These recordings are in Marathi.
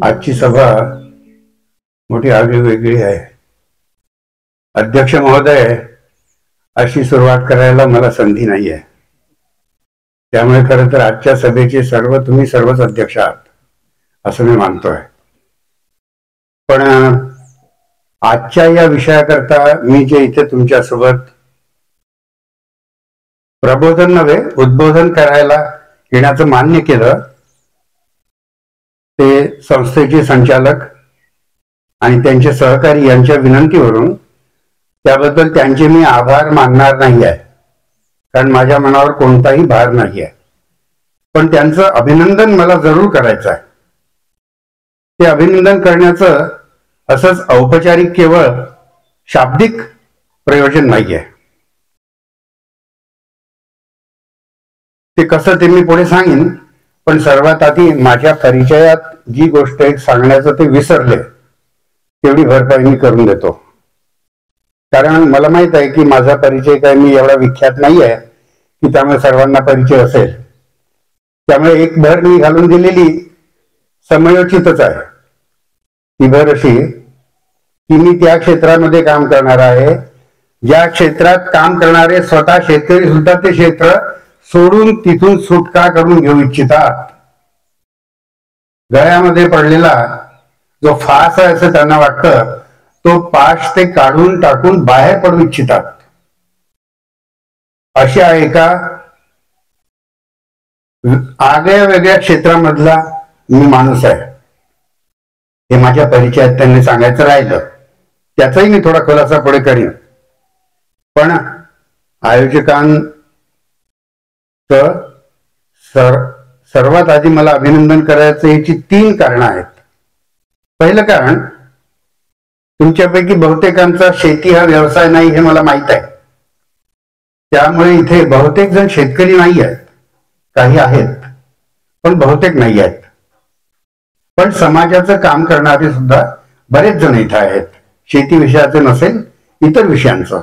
आजची सभा मोठी आगळीवेगळी आहे. अध्यक्ष महोदय, अशी सुरुवात करायला मला संधी नाही आहे. त्यामुळे खरं तर आजच्या सभेचे तुम्ही सर्वच अध्यक्ष आहात असं मी मानतोय. पण आजच्या या विषयाकरता मी जे इथे तुमच्यासोबत प्रबोधन नव्हे उद्बोधन करायला येण्याचं मान्य केलं, ते संस्थेचे संचालक आणि त्यांचे सहकारी यांच्या विनंतीवरून. त्याबद्दल त्यांचे मी आभार मानणार नाही आहे, कारण माझ्या मनावर कोणताही भार नाही आहे. पण त्यांचं अभिनंदन मला जरूर करायचं आहे. ते अभिनंदन करण्याचं असंच औपचारिक केवळ शाब्दिक प्रयोजन नाही आहे. ते कसं ते मी पुढे सांगेन. पण सर्वात आधी माझ्या परिचयात जी गोष्ट एक सांगण्याचं ते विसरले, तेवढी भरपाई मी करून देतो. कारण मला माहित आहे की माझा परिचय काय मी एवढा विख्यात नाही आहे की त्यामुळे सर्वांना परिचय असेल. त्यामुळे एक भर मी घालून दिलेली समयोचितच आहे. ती भर अशी की मी त्या क्षेत्रामध्ये काम करणार आहे ज्या क्षेत्रात काम करणारे स्वतः शेतकरी सुद्धा ते क्षेत्र सोडून तिथून सुटका करून घेऊ इच्छितात. गळ्यामध्ये पडलेला जो फास आहे असं त्यांना वाटतं, तो पाश ते काढून टाकून बाहेर पडू इच्छितात. अशा एका आगळ्या वेगळ्या क्षेत्रामधला मी माणूस आहे. हे माझ्या परिचयात त्यांनी सांगायचं राहिलं. त्याचाही मी थोडा खुलासा पुढे करीन. पण आयोजकांचं सर्वात आधी मला अभिनंदन करायचं याची 3 कारणं आहेत. पहिलं कारण, तुमच्यापैकी बहुतेकांचा शेती हा व्यवसाय नाही हे मला माहित आहे. त्यामुळे इथे बहुतेक जण शेतकरी नाही आहेत. काही आहेत पण बहुतेक नाही आहेत. पण समाजाचं काम करणारे सुद्धा बरेच जण इथे आहेत. शेती विषयाचं नसेल इतर विषयांचं.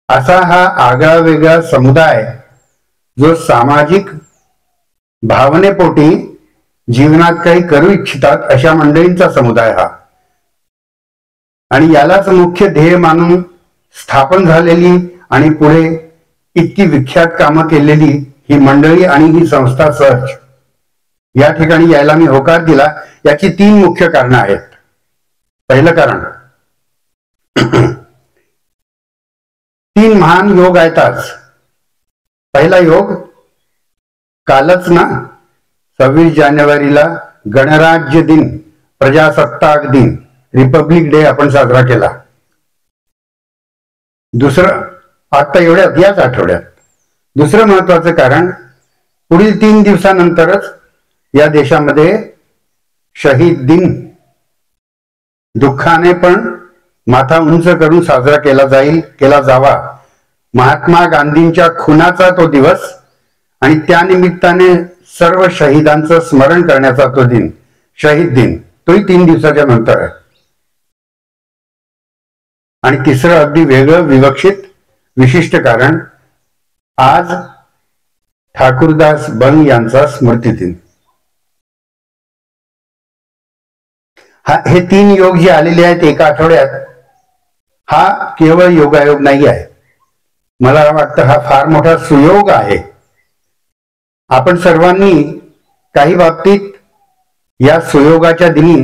असा हा आगळा वेगळा समुदाय जो सामाजिक भावनेपोटी जीवनात काही करू इच्छितात अशा मंडळींचा समुदाय हा. आणि यालाच मुख्य ध्येय मानून स्थापन झालेली आणि पुढे इतकी विख्यात कामं केलेली ही मंडळी आणि ही संस्था सर्च या ठिकाणी यायला मी होकार दिला. याची 3 मुख्य कारणं आहेत. पहिलं कारण, 3 महान योग आहेत आज. पहिला योग, कालच ना 26 जानेवारीला गणराज्य दिन, प्रजासत्ताक दिन, रिपब्लिक डे आपण साजरा केला. दुसरं, आता याच आठवड्यात दुसरं महत्वाचं कारण, पुढील 3 दिवसानंतरच या देशामध्ये शहीद दिन दुःखाने पण माथा उंच करून साजरा केला जावा. महात्मा गांधींच्या खुनाचा तो दिवस आणि त्यानिमित्ताने सर्व शहीदांचं स्मरण करण्याचा तो दिन, शहीद दिन, तोही 3 दिवसाच्या नंतर आहे. आणि तिसरं अगदी वेगळं विवक्षित विशिष्ट कारण, आज ठाकूरदास बंग यांचा स्मृती दिन. हे 3 योग जे आलेले आहेत एका आठवड्यात, हा केवळ योगायोग नाही आहे. मला वाटतं हा फार मोठा सुयोग आहे. आपण सर्वांनी काही बाबतीत या सुयोगाच्या दिनी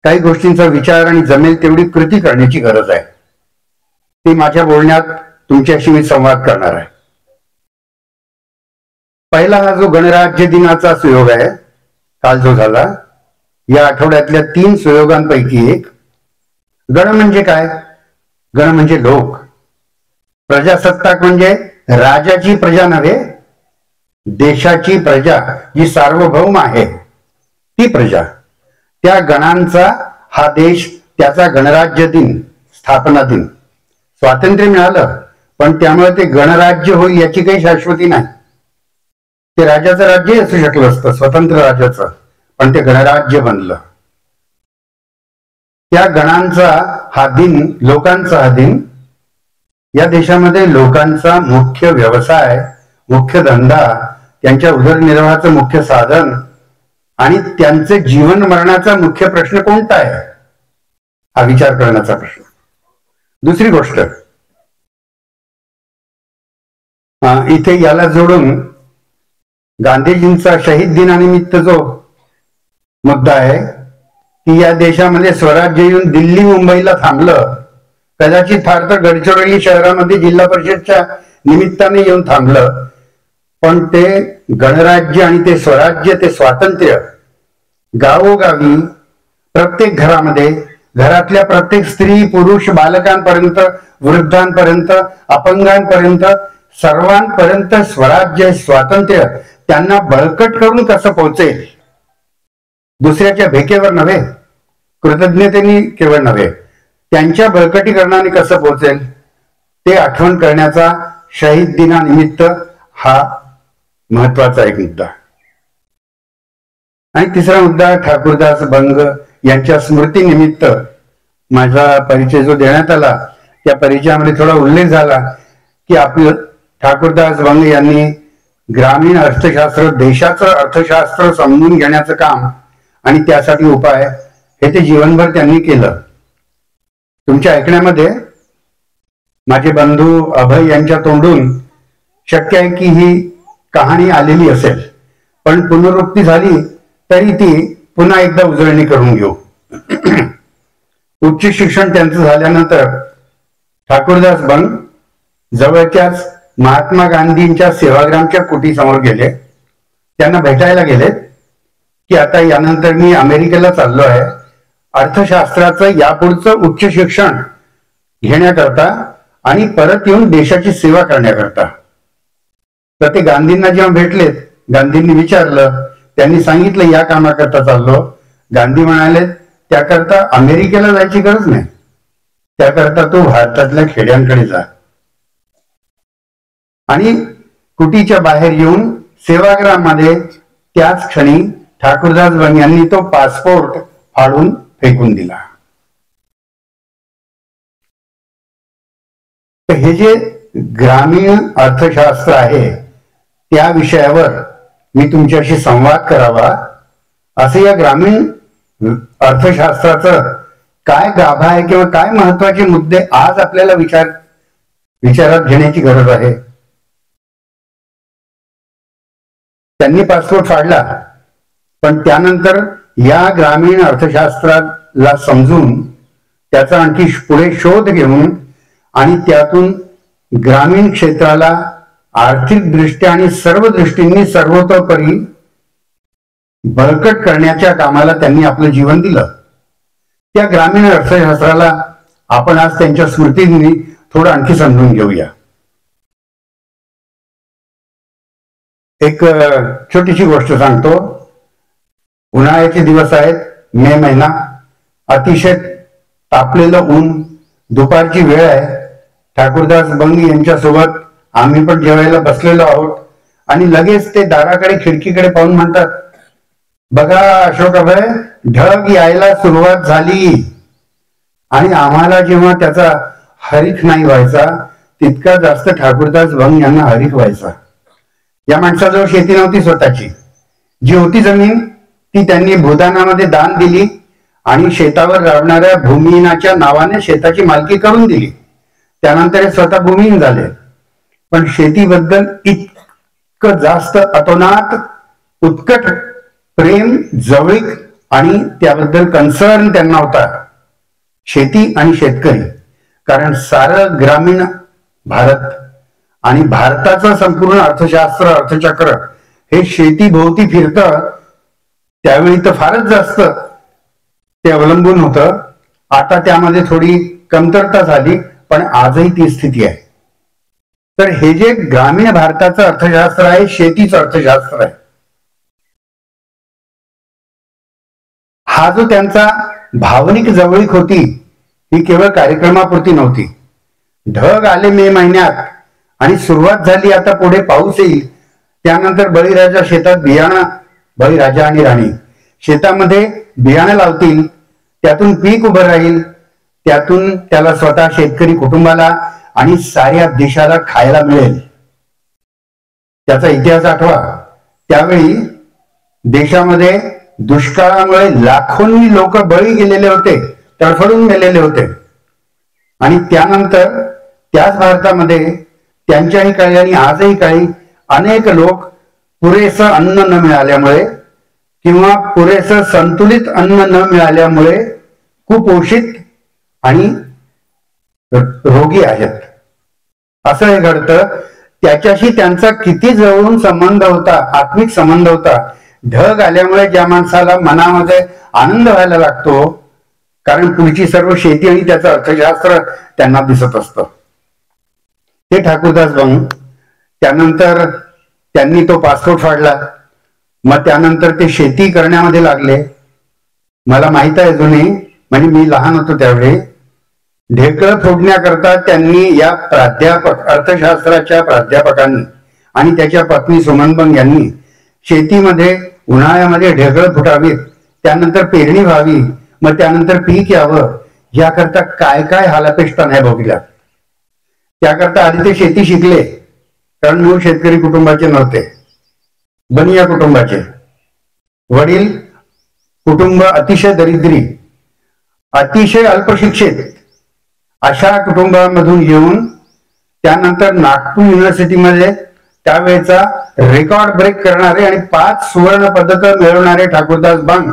काही गोष्टींचा विचार आणि जमेल तेवढी कृती करण्याची गरज आहे. ती माझ्या बोलण्यात तुमच्याशी मी संवाद करणार आहे. पहिला हा जो गणराज्य दिनाचा सुयोग आहे, काल जो झाला, या आठवड्यातल्या 3 सुयोगांपैकी एक. गण म्हणजे काय? गण म्हणजे लोक. प्रजासत्ताक म्हणजे राजाची प्रजा नव्हे, देशाची प्रजा जी सार्वभौम आहे ती प्रजा. त्या गणांचा हा देश, त्याचा गणराज्य दिन, स्थापना दिन. स्वातंत्र्य मिळालं पण त्यामुळे ते गणराज्य होईल याची काही शाश्वती नाही. ते राजाचं राज्य असू शकलं असतं, स्वतंत्र राजाचं, पण ते गणराज्य बनलं. त्या गणांचा हा दिन, लोकांचा हा दिन. या देशामध्ये लोकांचा मुख्य व्यवसाय मुख्य धंदा, त्यांच्या उदरनिर्वाहाचं मुख्य साधन आणि त्यांचे जीवन मरणाचा मुख्य प्रश्न कोणता आहे, हा विचार करण्याचा प्रश्न. दुसरी गोष्ट, इथे याला जोडून गांधीजींचा शहीद दिनानिमित्त जो मुद्दा आहे की या देशामध्ये स्वराज्य येऊन दिल्ली मुंबईला थांबलं, कदाचित फार तर गडचिरोली शहरामध्ये जिल्हा परिषदच्या निमित्ताने येऊन थांबलं, पण ते गणराज्य आणि ते स्वराज्य, ते स्वातंत्र्य गावोगावी प्रत्येक घरामध्ये, घरातल्या प्रत्येक स्त्री पुरुष बालकांपर्यंत, वृद्धांपर्यंत, अपंगांपर्यंत, सर्वांपर्यंत स्वराज्य स्वातंत्र्य त्यांना बळकट करून कसं पोहोचेल, दुसऱ्याच्या भेकेवर नव्हे, कृतज्ञतेने केवळ नव्हे, त्यांच्या बळकटीकरणाने कसं पोहोचेल ते आठवण करण्याचा शहीद दिनानिमित्त हा महत्वाचा एक मुद्दा. आणि तिसरा मुद्दा, ठाकूरदास बंग यांच्या स्मृतीनिमित्त माझा परिचय जो देण्यात आला त्या परिचयामध्ये थोडा उल्लेख झाला की आपलं ठाकूरदास बंग यांनी ग्रामीण अर्थशास्त्र, देशाचं अर्थशास्त्र समजून घेण्याचं काम आणि त्यासाठी उपाय हे ते जीवनभर त्यांनी केलं. तुमच्या ऐकण्यामध्ये माझे बंधू अभय यांच्या तोंडून शक्य आहे की ही कहाणी आलेली असेल, पण पुनरुक्ती झाली तरी ती पुन्हा एकदा उजळणी करून घेऊ. उच्च शिक्षण त्यांचं झाल्यानंतर ठाकूरदास बंग जवळच्याच महात्मा गांधींच्या सेवाग्रामच्या कुटीसमोर गेले. त्यांना भेटायला गेले की आता यानंतर मी अमेरिकेला चाललो आहे, अर्थशास्त्राचं यापुढचं उच्च शिक्षण घेण्याकरता आणि परत येऊन देशाची सेवा करण्याकरता. तर ते गांधींना जेव्हा भेटलेत, गांधींनी विचारलं, त्यांनी सांगितलं या कामाकरता चाललो. गांधी म्हणाले त्याकरता अमेरिकेला जायची गरज नाही, त्याकरता तो भारतातल्या खेड्यांकडे जा. आणि कुटीच्या बाहेर येऊन सेवाग्राममध्ये त्याच क्षणी ठाकूरदास बंग यांनी तो पासपोर्ट फाडून फेकून दिला. तर हे जे ग्रामीण अर्थशास्त्र आहे त्या विषयावर मी तुमच्याशी संवाद करावा असं या ग्रामीण अर्थशास्त्राचं काय गाभा आहे किंवा काय महत्वाचे मुद्दे आज आपल्याला विचारात घेण्याची गरज आहे. त्यांनी पासपोर्ट फाडला, पण त्यानंतर या ग्रामीण अर्थशास्त्राला समजून त्याचा आणखी पुढे शोध घेऊन आणि त्यातून ग्रामीण क्षेत्राला आर्थिक दृष्ट्या आणि सर्व दृष्टींनी सर्वतोपरी बळकट करण्याच्या कामाला त्यांनी आपलं जीवन दिलं. त्या ग्रामीण अर्थशास्त्राला आपण आज त्यांच्या स्मृतींनी थोडं आणखी समजून घेऊया. एक छोटीशी गोष्ट सांगतो. उन्हाळ्याचे दिवस आहेत, मे महिना, अतिशय तापलेलं ऊन, दुपारची वेळ आहे. ठाकूरदास बंग यांच्यासोबत आम्ही पण जेवायला बसलेलो आहोत आणि लगेच ते दाराकडे खिडकीकडे पाहून म्हणतात, बघा अशोक अभय, ढग यायला सुरुवात झाली. आणि आम्हाला जेव्हा त्याचा हरिख नाही व्हायचा तितका जास्त ठाकूरदास बंग यांना हरिख व्हायचा. या माणसाजवळ शेती नव्हती स्वतःची, जी होती जमीन ती त्यांनी भूदानामध्ये दान दिली आणि शेतावर राबणाऱ्या भूमिहीनाच्या नावाने शेताची मालकी करून दिली. त्यानंतर स्वतः भूमिहीन झाले. पण शेतीबद्दल इतकं जास्त अतोनात उत्कट प्रेम, जवळीक आणि त्याबद्दल कन्सर्न त्यांना होता, शेती आणि शेतकरी. कारण सारं ग्रामीण भारत आणि भारताचं संपूर्ण अर्थशास्त्र, अर्थचक्र हे शेतीभोवती फिरतं. त्यावेळी तर फारच जास्त ते अवलंबून होतं. आता त्यामध्ये थोडी कमतरता झाली, पण आजही ती स्थिती आहे. तर हे जे ग्रामीण भारताचं अर्थशास्त्र आहे, शेतीचं अर्थशास्त्र आहे. हा जो त्यांचा भावनिक जवळीक होती ही केवळ कार्यक्रमापुरती नव्हती. ढग आले मे महिन्यात आणि सुरुवात झाली, आता पुढे पाऊस येईल, त्यानंतर बळीराजा शेतात बियाणं, बळीराजा आणि राणी शेतामध्ये बियाणं लावतील, त्यातून पीक उभं राहील, त्यातून त्याला स्वतः शेतकरी कुटुंबाला आणि साऱ्या देशाला खायला मिळेल. त्याचा इतिहास आठवा. त्यावेळी देशामध्ये दुष्काळामुळे लाखोंनी लोक बळी गेलेले होते, तडफडून गेलेले होते. आणि त्यानंतर त्याच भारतामध्ये त्यांच्याही काळी आणि आजही काळी अनेक लोक पुरेसं अन्न न मिळाल्यामुळे किंवा पुरेसं संतुलित अन्न न मिळाल्यामुळे कुपोषित आणि रोगी आहेत. असं हे घडतं. त्याच्याशी त्यांचा किती जवळून संबंध होता, आत्मिक संबंध होता. ढग आल्यामुळे ज्या माणसाला मनामध्ये आनंद व्हायला लागतो, कारण पुढची सर्व शेती आणि त्याचं अर्थशास्त्र त्यांना दिसत असतं. ते ठाकूरदास बंग. त्यानंतर त्यांनी तो पासपोर्ट फाडला. मग त्यानंतर ते शेती करण्यामध्ये लागले. मला माहित आहे अजूनही, म्हणजे मी लहान होतो त्यावेळी, ढेकळं फोडण्याकरता त्यांनी या अर्थशास्त्राच्या प्राध्यापकांनी आणि त्याच्या पत्नी सुमन बंग यांनी शेतीमध्ये उन्हाळ्यामध्ये ढेकळं फुटावीत, त्यानंतर पेरणी व्हावी, मग त्यानंतर पीक यावं, याकरता काय काय हालापेष्टा नाही भोगल्या. त्याकरता आधी ते शेती शिकले, कारण मूळ शेतकरी कुटुंबाचे नव्हते, बनिया कुटुंबाचे. वडील कुटुंब अतिशय दरिद्री, अतिशय अल्पशिक्षित अशा कुटुंबामधून येऊन त्यानंतर नागपूर युनिव्हर्सिटीमध्ये त्यावेळेचा रेकॉर्ड ब्रेक करणारे आणि 5 सुवर्ण पदकं मिळवणारे ठाकूरदास बंग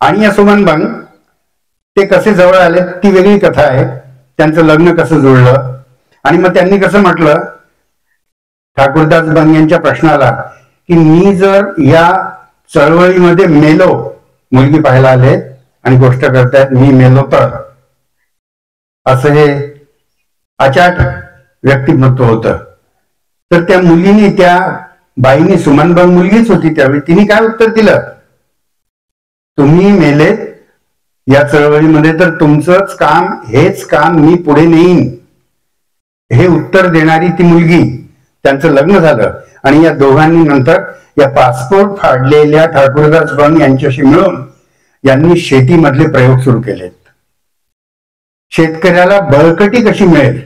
आणि या सुमन बंग ते कसे जवळ आले ती वेगळी कथा आहे. त्यांचं लग्न कसं जुळलं आणि मग त्यांनी कसं म्हटलं ठाकूरदास बंग यांच्या प्रश्नाला की मी जर या चळवळीमध्ये मेलो, मुलगी पाहायला आले आणि गोष्ट करतायत मी मेलो तर, असं हे अचाट व्यक्तिमत्व होतं. तर त्या मुलीने, त्या बाईने, सुमन बंग मुलगीच होती त्यावेळी, तिने काय उत्तर दिलं, तुम्ही मेलेत या चळवळीमध्ये तर तुमचंच काम, हेच काम मी पुढे नेईन, हे उत्तर देणारी ती मुलगी. त्यांचं लग्न झालं आणि या दोघांनी नंतर या पासपोर्ट फाडलेल्या ठाकूरदास बंग यांच्याशी मिळून यांनी शेतीमधले प्रयोग सुरू केलेत. शेतकऱ्याला बळकटी कशी मिळेल,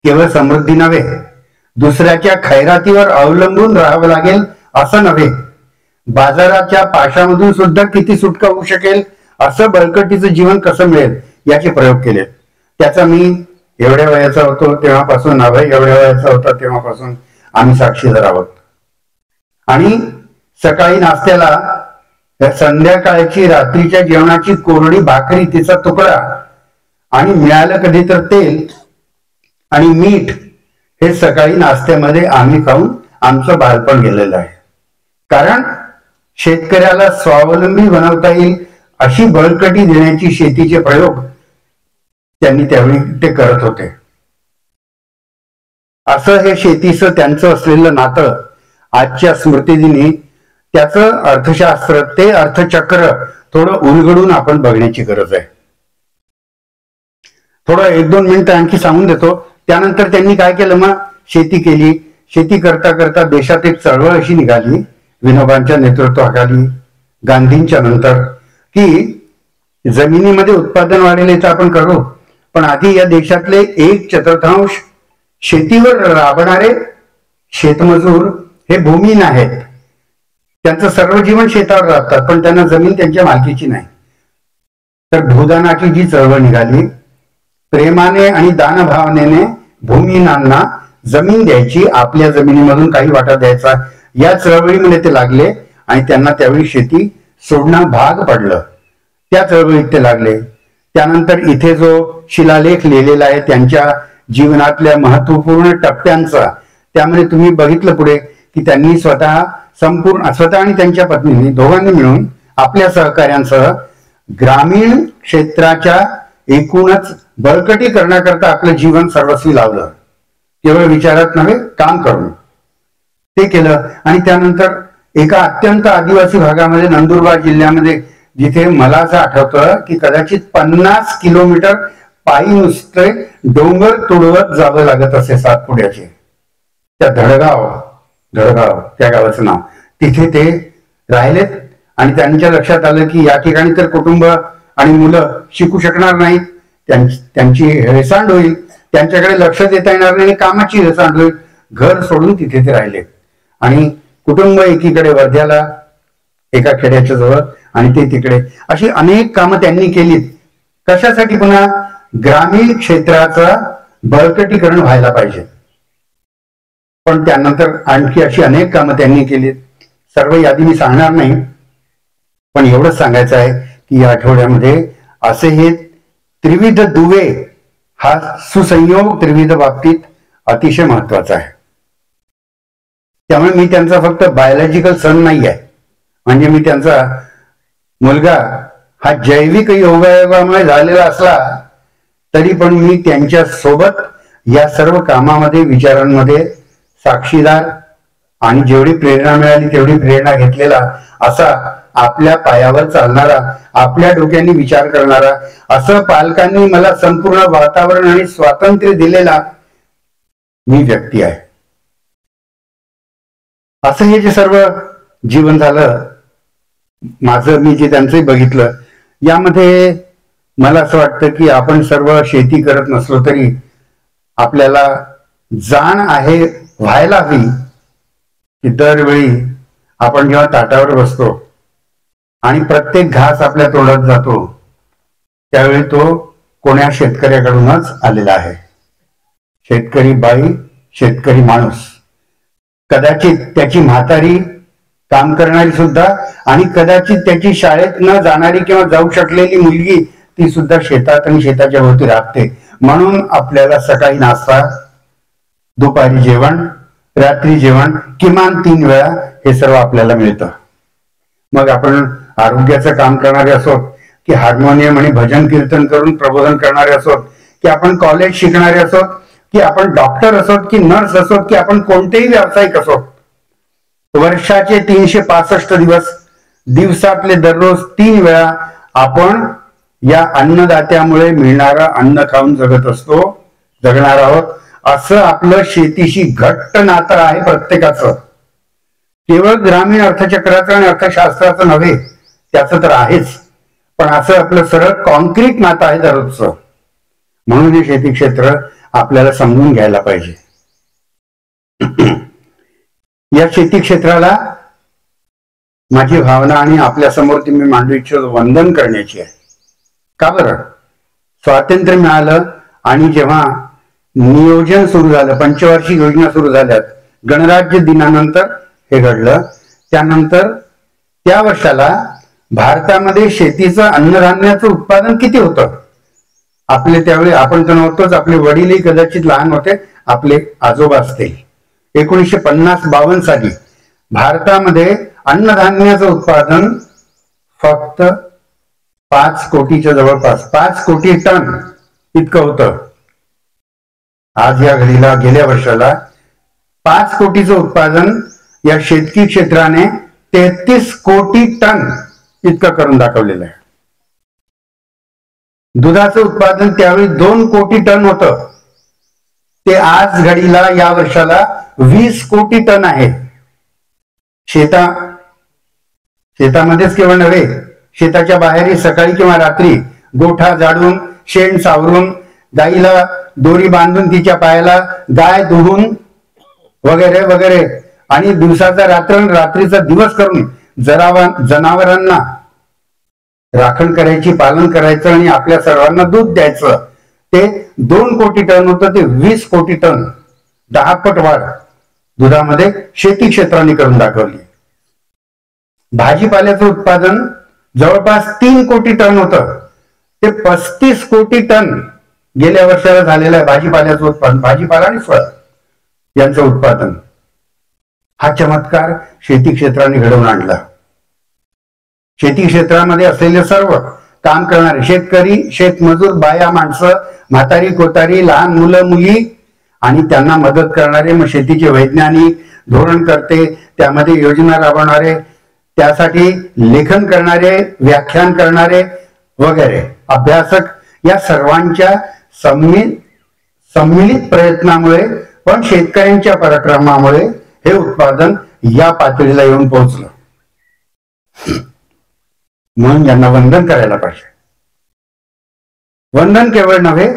केवळ समृद्धी नव्हे, दुसऱ्याच्या खैरातीवर अवलंबून राहावं लागेल असं नव्हे, बाजाराच्या पाशामधून सुद्धा किती सुटका होऊ शकेल असं बळकटीचं जीवन कसं मिळेल याचे प्रयोग केलेत. त्याचा मी एवढ्या वयाचा होतो तेव्हापासून, अभय एवढ्या वयाचा होता तेव्हापासून आम्ही साक्षीदार आहोत. आणि सकाळी नाश्त्याला संध्याकाळची, रात्रीच्या जेवणाची कोरडी भाकरी, तिचा तुकडा आणि मिळालं कधी तर तेल आणि मीठ, हे सकाळी नाश्त्यामध्ये आम्ही खाऊन आमचं बालपण गेलेलं आहे. कारण शेतकऱ्याला स्वावलंबी बनवता येईल अशी बळकटी देण्याची शेतीचे प्रयोग त्यांनी त्यावेळी ते करत होते. असं हे शेतीचं त्यांचं असलेलं नातं आजच्या स्मृतिदिनी त्याचं अर्थशास्त्र, ते अर्थचक्र थोडं उलगडून आपण बघण्याची गरज आहे. थोडं 1-2 मिनिटं आणखी सांगून देतो. त्यानंतर त्यांनी काय केलं, मग शेती केली. शेती करता करता देशात एक चळवळ अशी निघाली विनोबांच्या नेतृत्वाखाली, गांधींच्या नंतर, की जमिनीमध्ये उत्पादन वाढेल तर आपण करू, पण आधी या देशातले 1/4 शेतीवर राबणारे शेतमजूर हे भूमिहीन आहेत. त्यांचं सर्व जीवन शेतावर राबतात, पण त्यांना जमीन त्यांच्या मालकीची नाही. तर भूदानाची जी चळवळ निघाली, प्रेमाने आणि दानभावनेने भूमिहीनांना जमीन द्यायची, आपल्या जमिनीमधून काही वाटा द्यायचा, या चळवळीमध्ये ते लागले आणि त्यांना त्यावेळी शेती सोडणं भाग पडलं. त्या चळवळीत ते लागले. त्यानंतर इथे जो शिलालेख लिहिलेला आहे त्यांच्या जीवनातल्या महत्वपूर्ण टप्प्यांचा, त्यामध्ये तुम्ही बघितलं पुढे की त्यांनी स्वतः आणि त्यांच्या पत्नीने दोघांनी मिळून आपल्या सहकार्यांसह ग्रामीण क्षेत्राच्या एकूणच बळकटी करण्याकरता आपलं जीवन सर्वस्वी लावलं. केवळ विचारात नव्हे, काम करून ते केलं. आणि त्यानंतर एका अत्यंत आदिवासी भागामध्ये, नंदुरबार जिल्ह्यामध्ये, जिथे मला असं आठवतं की कदाचित 50 किलोमीटर पायी नुसते डोंगर तुडवत जावं लागत असे सातपुड्याचे, त्या धडगाव त्या गावाचं नाव, तिथे ते राहिलेत. आणि त्यांच्या लक्षात आलं की या ठिकाणी तर कुटुंब आणि मुलं शिकू शकणार नाहीत, त्यांची हेळसांड होईल, त्यांच्याकडे लक्ष देता येणार नाही, कामाची हेळसांड होईल. घर सोडून तिथे ते राहिले आणि कुटुंब एकीकडे वर्ध्याला एका खेड्याच्या जवळ आणि ते तिकडे, अशी अनेक कामं त्यांनी केलीत. कशासाठी? पुन्हा ग्रामीण क्षेत्राचा बळकटीकरण व्हायला पाहिजे. पण त्यानंतर आणखी अशी अनेक कामं त्यांनी केलीत. सर्व यादी मी सांगणार नाही, पण एवढंच सांगायचं आहे की या आठवड्यामध्ये असे हे त्रिविध दुवे हा सुसंयोग त्रिविध बाबतीत अतिशय महत्वाचा आहे. त्यामुळे मी त्यांचा फक्त बायोलॉजिकल सन नाही आहे, म्हणजे मी त्यांचा मुलगा हा जैविक योगायोगामुळे झालेला असला तरी पण मी त्यांच्या सोबत या सर्व कामामध्ये विचारांमध्ये साक्षीदार आणि जेवढी प्रेरणा मिळाली तेवढी प्रेरणा घेतलेला असा आपल्या पायावर चालणारा, आपल्या डोक्याने विचार करणारा, असं पालकांनी मला संपूर्ण वातावरण आणि स्वातंत्र्य दिलेला मी व्यक्ती आहे. असं हे जे सर्व जीवन झालं माझं, मी जे त्यांचंही बघितलं, यामध्ये मला असं वाटतं की आपण सर्व शेती करत नसलो तरी आपल्याला जाण आहे व्हायला हवी की दरवेळी आपण जेव्हा ताटावर बसतो आणि प्रत्येक घास आपल्या तोंडात जातो त्यावेळी तो कोण्या शेतकऱ्याकडूनच आलेला आहे. शेतकरी बाई, शेतकरी माणूस, कदाचित त्याची म्हातारी काम करणारी सुद्धा आणि कदाचित त्याची शाळेत न जाणारी किंवा जाऊ शकलेली मुलगी ती सुद्धा शेतात आणि शेताच्या भोवती राबते. म्हणून आपल्याला सकाळी नाश्ता, दुपारी जेवण, रात्री जेवण किमान 3 वेळा हे सर्व आपल्याला मिळतं. मग आपण आरोग्याचं काम करणारे असोत की हार्मोनियम आणि भजन कीर्तन करून प्रबोधन करणारे असोत की आपण कॉलेज शिकणारे असोत की आपण डॉक्टर असोत की नर्स असोत की आपण कोणतेही व्यावसायिक असोत, वर्षाचे 365 दिवस, दिवसातले दररोज 3 वेळा आपण या अन्नदात्यामुळे मिळणारं अन्न खाऊन जगणार आहोत. असं आपलं शेतीशी घट्ट नातं आहे प्रत्येकाचं. केवळ ग्रामीण अर्थचक्राचं आणि अर्थशास्त्राचं नव्हे, त्याचं तर आहेच, पण असं आपलं सरळ कॉन्क्रीट नातं आहे दररोजचं. म्हणून हे शेती क्षेत्र आपल्याला समजून घ्यायला पाहिजे. या शेती क्षेत्राला माझी भावना आणि आपल्या समोर ती मी मांडू इच्छितो वंदन करण्याची आहे. का बरं? स्वातंत्र्य मिळालं आणि जेव्हा नियोजन सुरू झालं, पंचवार्षिक योजना सुरू झाल्यात, गणराज्य दिनानंतर हे घडलं. त्यानंतर त्या वर्षाला भारतामध्ये शेतीचं अन्नधान्याचं उत्पादन किती होतं? आपले त्यावेळी आपण तर नव्हतोच, आपले वडीलही कदाचित लहान होते, आपले आजोबा असतील. 1950-52 साली भारतामध्ये अन्नधान्याचं उत्पादन फक्त 5 कोटीच्या जवळपास, 5 कोटी टन इतकं होतं. आज या घडीला, गेल्या वर्षाला 5 कोटीचं उत्पादन या शेतकी क्षेत्राने 33 कोटी टन इतकं करून दाखवलेलं आहे. दुधाचं उत्पादन त्यावेळी 2 कोटी टन होतं, ते आज घडीला या वर्षाला 20 कोटी टन आहे. शेतामध्येच केवळ नव्हे, शेताच्या बाहेरही सकाळी किंवा रात्री गोठा झाडून, शेण सावरून, गाईला दोरी बांधून तिच्या पायाला गाय दुहून वगैरे वगैरे, आणि दिवसाचा रात्र, रात्रीचा दिवस करून जनावरांना राखण करायची, पालन करायचं आणि आपल्या सर्वांना दूध द्यायचं. ते 2 कोटी टन होतं, ते 20 कोटी टन, 10 पट वाढ दुधामध्ये शेती क्षेत्राने करून दाखवली. भाजीपाल्याचं उत्पादन जवळपास 3 कोटी टन होतं, ते 35 कोटी टन गेल्या वर्षाला झालेलं आहे. भाजीपाल्याचं उत्पादन, भाजीपाला आणि फळ यांचं उत्पादन, हा चमत्कार शेती क्षेत्राने घडवून आणला. शेती क्षेत्रामध्ये असलेले सर्व काम करणारे शेतकरी, शेतमजूर, बाया, माणसं, म्हातारी, कोतारी, लहान मुलं मुली आणि त्यांना मदत करणारे, मग शेतीचे वैज्ञानिक, धोरणकर्ते, त्यामध्ये योजना राबवणारे, त्यासाठी लेखन करणारे, व्याख्यान करणारे वगैरे अभ्यासक, या सर्वांच्या सम्मिलित प्रयत्नामुळे पण शेतकऱ्यांच्या पराक्रमामुळे हे उत्पादन या पातळीला येऊन पोहोचलं. म्हणून यांना वंदन करायला पाहिजे. वंदन केवळ नव्हे,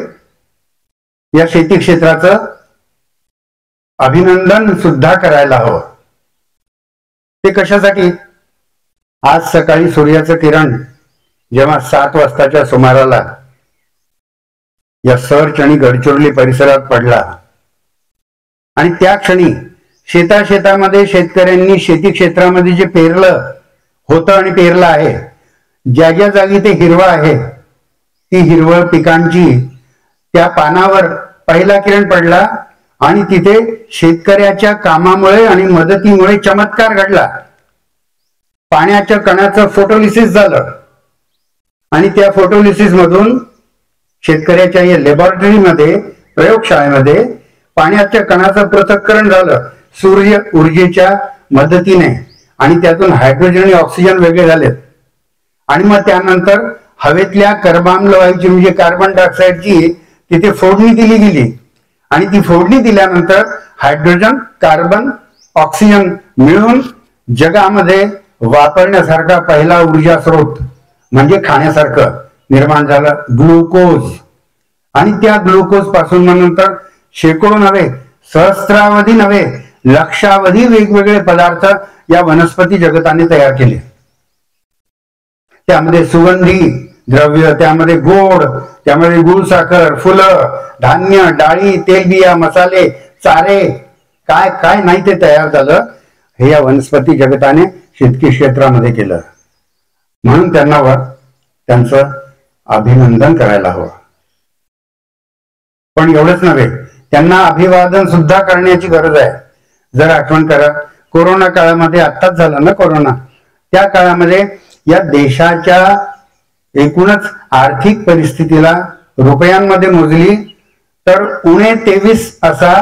या शेती क्षेत्राचं अभिनंदन सुद्धा करायला हवं. ते कशासाठी? आज सकाळी सूर्याचं किरण जेव्हा 7 वाजताच्या सुमाराला या सर्च आणि गडचिरोली परिसरात पडला आणि त्या क्षणी शेतामध्ये शेतकऱ्यांनी शेती क्षेत्रामध्ये जे पेरलं होतं आणि पेरलं आहे, ज्या ज्या जागी ते हिरवं आहे, ती हिरवळ पिकांची त्या पानावर पहिला किरण पडला आणि तिथे शेतकऱ्याच्या कामामुळे आणि मदतीमुळे चमत्कार घडला. पाण्याच्या कणाचं फोटोलिसिस झालं आणि त्या फोटोलिसिस मधून शेतकऱ्याच्या या लॅबोरेटरीमध्ये, प्रयोगशाळेमध्ये पाण्याच्या कणाचं पृथक्करण झालं सूर्य ऊर्जेच्या मदतीने आणि त्यातून हायड्रोजन आणि ऑक्सिजन वेगळे झालेत. आणि मग त्यानंतर हवेतल्या कर्बमाम्ल वायूची म्हणजे कार्बन डायऑक्साईडची तिथे फोडणी दिली गेली आणि ती फोडणी दिल्यानंतर हायड्रोजन, कार्बन, ऑक्सिजन मिळून जगामध्ये वापरण्यासारखा पहिला ऊर्जा स्रोत म्हणजे खाण्यासारखं निर्माण झालं, ग्लुकोज. आणि त्या ग्लुकोज पासून नंतर शेकडो नव्हे, सहस्रावधी नव्हे, लक्षावधी वेगवेगळे पदार्थ या वनस्पती जगताने तयार केले. त्यामध्ये सुगंधी द्रव्य, त्यामध्ये गोड, त्यामध्ये गुळसाखर, फुलं, धान्य, डाळी, तेलबिया, मसाले, चारे, काय काय नाही ते तयार झालं. हे या वनस्पती जगताने शेतकी क्षेत्रामध्ये केलं. म्हणून त्यांचं अभिनंदन करायला हवं. पण एवढंच नव्हे, त्यांना अभिवादन सुद्धा करण्याची गरज आहे. जर आठवण करा, कोरोना काळामध्ये आत्ताच झाला ना कोरोना, त्या काळामध्ये या देशाच्या एकूणच आर्थिक परिस्थितीला रुपयांमध्ये मोजली तर 23 असा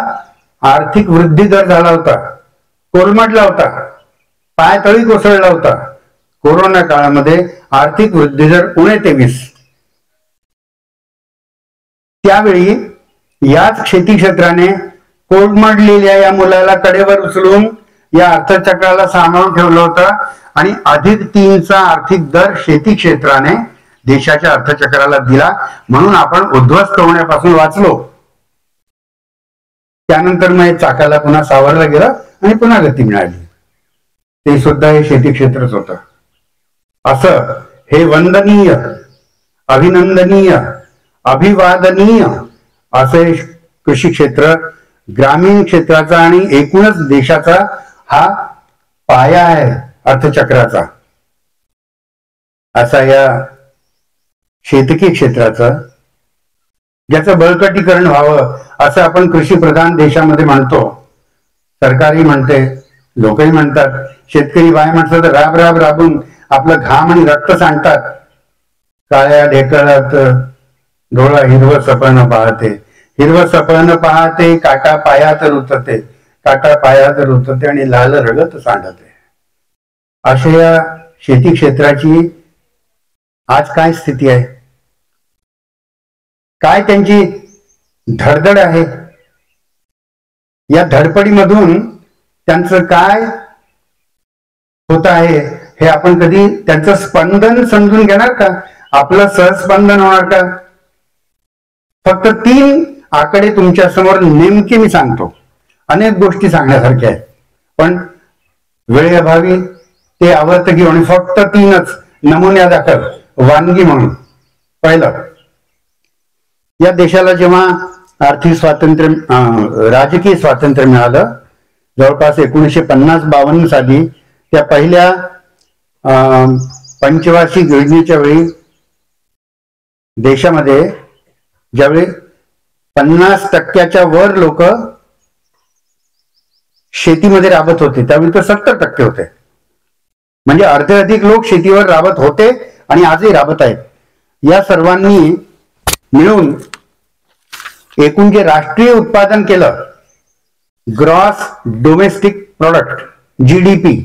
आर्थिक वृद्धी दर झाला होता, कोलमडला होता, पायतळी कोसळला होता. कोरोना काळामध्ये आर्थिक वृद्धी दर 23. त्यावेळी याच शेती क्षेत्राने कोलमडलेल्या या मुलाला कडेवर उचलून या अर्थचक्राला सांभाळून ठेवलं होतं आणि +3चा आर्थिक दर शेती क्षेत्राने देशाच्या अर्थचक्राला दिला. म्हणून आपण उद्ध्वस्त होण्यापासून वाचलो. त्यानंतर मग चाकाला पुन्हा सावरलं गेलं आणि पुन्हा गती मिळाली. ते सुद्धा हे शेती क्षेत्रच होतं. असं हे वंदनीय, अभिनंदनीय, अभिवादनीय असे कृषी क्षेत्र ग्रामीण क्षेत्राचा आणि एकूणच देशाचा हा पाया आहे अर्थचक्राचा. असा या शेतकी क्षेत्राचं ज्याचं बळकटीकरण व्हावं असं आपण कृषी प्रधान देशामध्ये म्हणतो. सरकारही म्हणते, लोकही म्हणतात, शेतकरी बाय म्हटलं तर राब राब राबून आपलं घाम आणि रक्त सांडतात. काळ्या ढेकळात डोळा हिरवं सपन पाहते, हिरवं सपन पाहते, काटा पायात रुतते, काटा पायात रुतते आणि लाल रगत सांडते. अशा या शेती क्षेत्राची आज काय स्थिती आहे, काय त्यांची धडधड आहे, या धडपडीमधून त्यांचं काय होत आहे हे आपण कधी त्यांचं स्पंदन समजून घेणार का? आपलं सहस्पंदन होणार का? फक्त 3 आकडे तुमच्या समोर नेमके मी सांगतो. अनेक गोष्टी सांगण्यासारख्या आहेत पण वेळेअभावी ते आवर्त घेऊन आणि फक्त 3च नमुन्यादाखल वानगी म्हणून. पहिलं, या देशाला जेव्हा आर्थिक स्वातंत्र्य, राजकीय स्वातंत्र्य मिळालं जवळपास 1950-52 साली, त्या पहिल्या पंचवार्षिक योजनेच्या वेळी देशामध्ये ज्यावेळी 50% वर लोक शेतीमध्ये राबत होते त्यावेळी तर 70% होते. म्हणजे अर्धे अधिक लोक शेतीवर राबत होते आणि आजही राबत आहेत. या सर्वांनी मिळून एकूण जे राष्ट्रीय उत्पादन केलं, ग्रॉस डोमेस्टिक प्रोडक्ट, GDP,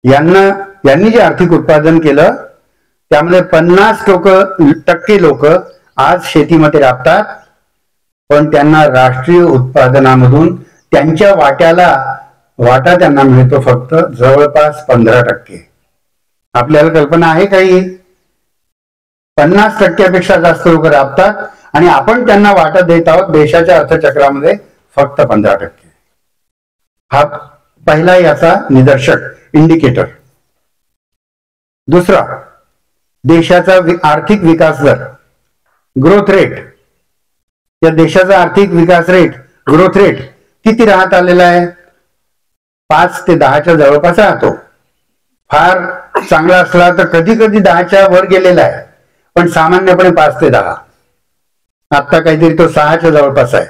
यांनी जे आर्थिक उत्पादन केलं त्यामध्ये 50% लोक आज शेतीमध्ये राबतात. पण त्यांना राष्ट्रीय उत्पादनामधून त्यांच्या वाटा त्यांना मिळतो फक्त जवळपास 15%. आपल्याला कल्पना आहे काही? 50% पेक्षा जास्त लोक राबतात आणि आपण त्यांना वाटा देत आहोत देशाच्या अर्थचक्रामध्ये फक्त 15%. हा पहिला याचा निदर्शक इंडिकेटर. दुसरा, देशाचा आर्थिक विकास दर, ग्रोथ रेट. या देशाचा आर्थिक विकास रेट, ग्रोथ रेट किती राहत आलेला आहे? 5 ते 10च्या जवळपास राहतो. फार चांगला असला तर कधी कधी 10च्या वर गेलेला आहे, पण सामान्यपणे 5 ते 10. आता काहीतरी तो 6च्या जवळपास आहे.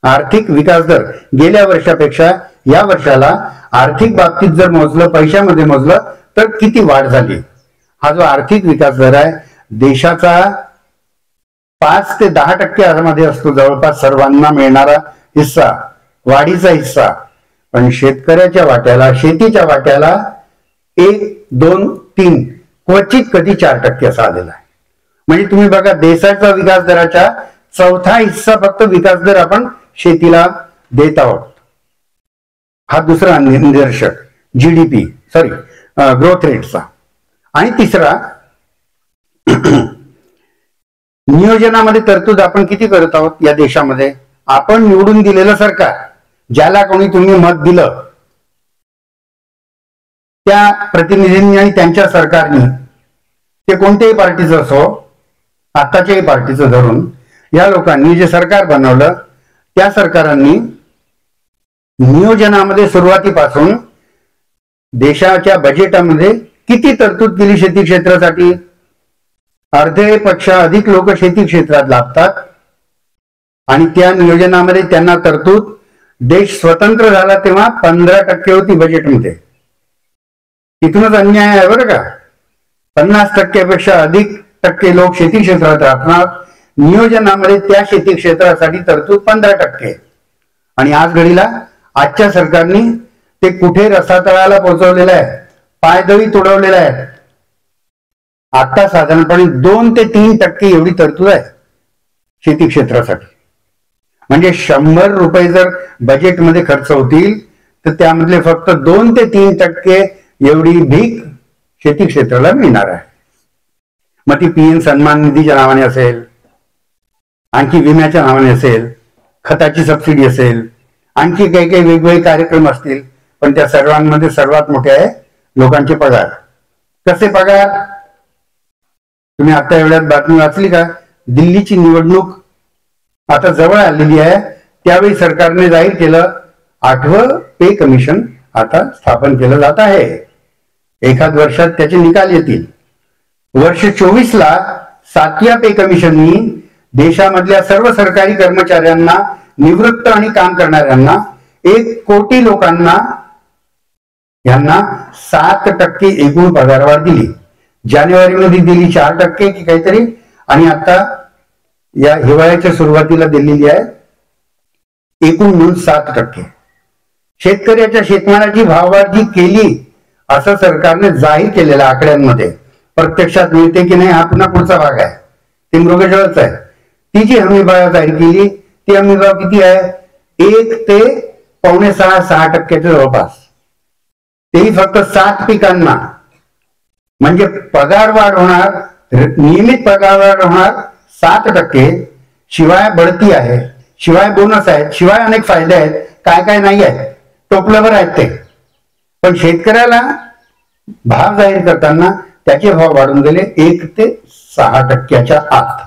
आर्थिक विकास दर गेल्या वर्षापेक्षा या वर्षाला आर्थिक बाबतीत जर मोजलं, पैशामध्ये मोजलं, तर किती वाढ झाली. हा जो आर्थिक विकास दर आहे देशाचा 5 ते 10% मध्ये असतो, जवळपास सर्वांना मिळणारा हिस्सा, वाढीचा हिस्सा. पण शेतकऱ्याच्या वाट्याला, शेतीच्या वाट्याला 1, 2, 3, क्वचित कधी 4% असा आलेला आहे. म्हणजे तुम्ही बघा, देशाचा विकास दराच्या चौथा हिस्सा फक्त विकास दर आपण शेतीला देत आहोत. हा दुसरा निदर्शक जीडीपी, ग्रोथ रेटचा. आणि तिसरा, नियोजनामध्ये तरतूद आपण किती करत आहोत या देशामध्ये. आपण निवडून दिलेलं सरकार, ज्याला कोणी तुम्ही मत दिलं त्या प्रतिनिधींनी आणि त्यांच्या सरकारने, ते कोणत्याही पार्टीचं असो, आताच्याही पार्टीचं धरून, या लोकांनी जे सरकार बनवलं त्या सरकारांनी नियोजनामध्ये सुरुवातीपासून देशाच्या बजेटामध्ये किती तरतूद केली शेती क्षेत्रासाठी. अर्धेपेक्षा अधिक लोक शेती क्षेत्रात लाभतात आणि त्या नियोजनामध्ये त्यांना तरतूद देश स्वतंत्र झाला तेव्हा 15% होती बजेटमध्ये. इथूनच अन्याय आहे बरं का. 50%पेक्षा अधिक टक्के लोक शेती क्षेत्रात राहणार, नियोजनामध्ये त्या शेती क्षेत्रासाठी तरतूद 15%. आणि आज घडीला आजच्या सरकारने ते कुठे रसातळाला पोहोचवलेलं आहे, पायदळी तुडवलेला आहे. आता साधारणपणे 2 ते 3% एवढी तरतूद आहे शेती क्षेत्रासाठी. म्हणजे 100 रुपये जर बजेटमध्ये खर्च होतील तर त्यामधले फक्त 2 ते 3% एवढी भीक शेती क्षेत्राला मिळणार आहे. मग ती पीएम सन्मान निधीच्या नावाने असेल, आणखी विम्याच्या नावाने असेल, खताची सबसिडी असेल, आणखी काही काही वेगवेगळे कार्यक्रम असतील. पण त्या सर्वांमध्ये सर्वात मोठे आहे लोकांचे पगार. कसे पगार? तुम्ही आता एवढ्यात बातमी वाचली का? दिल्लीची निवडणूक आता जवळ आलेली आहे, त्यावेळी सरकारने जाहीर केलं 8वं पे कमिशन आता स्थापन केलं जात आहे. एखाद वर्षात त्याचे निकाल येतील. वर्ष 24ला 7व्या पे कमिशननी देशामधल्या सर्व सरकारी कर्मचाऱ्यांना, निवृत्त आणि काम करणाऱ्यांना, 1 कोटी लोकांना, यांना 7% एकूण पगारवाढ दिली. जानेवारीमध्ये दिली 4% की काहीतरी, आणि आता या हिवाळ्याच्या सुरुवातीला दिलेली आहे एकूण मिळून 7%. शेतकऱ्याच्या शेतमालाची भाववाढ जी केली असं सरकारने जाहीर केलेल्या आकड्यांमध्ये प्रत्यक्षात मिळते की नाही हा पुन्हा पुढचा भाग आहे, ते मृगजळच आहे. ती जी हमीभाव जाहीर केली ती हमीभाव किती आहे? 1 ते 5.25-6% जवळपास. तेही फक्त 7 पिकांना. म्हणजे पगार वाढ होणार, नियमित पगार वाढ होणार 7%, शिवाय बढती आहे, शिवाय बोनस आहेत, शिवाय अनेक फायदे आहेत. काय काय नाही आहेत, टोपल्यावर आहेत ते. पण शेतकऱ्याला भाव जाहीर करताना त्याचे भाव वाढून दिले 1 ते 6% आत,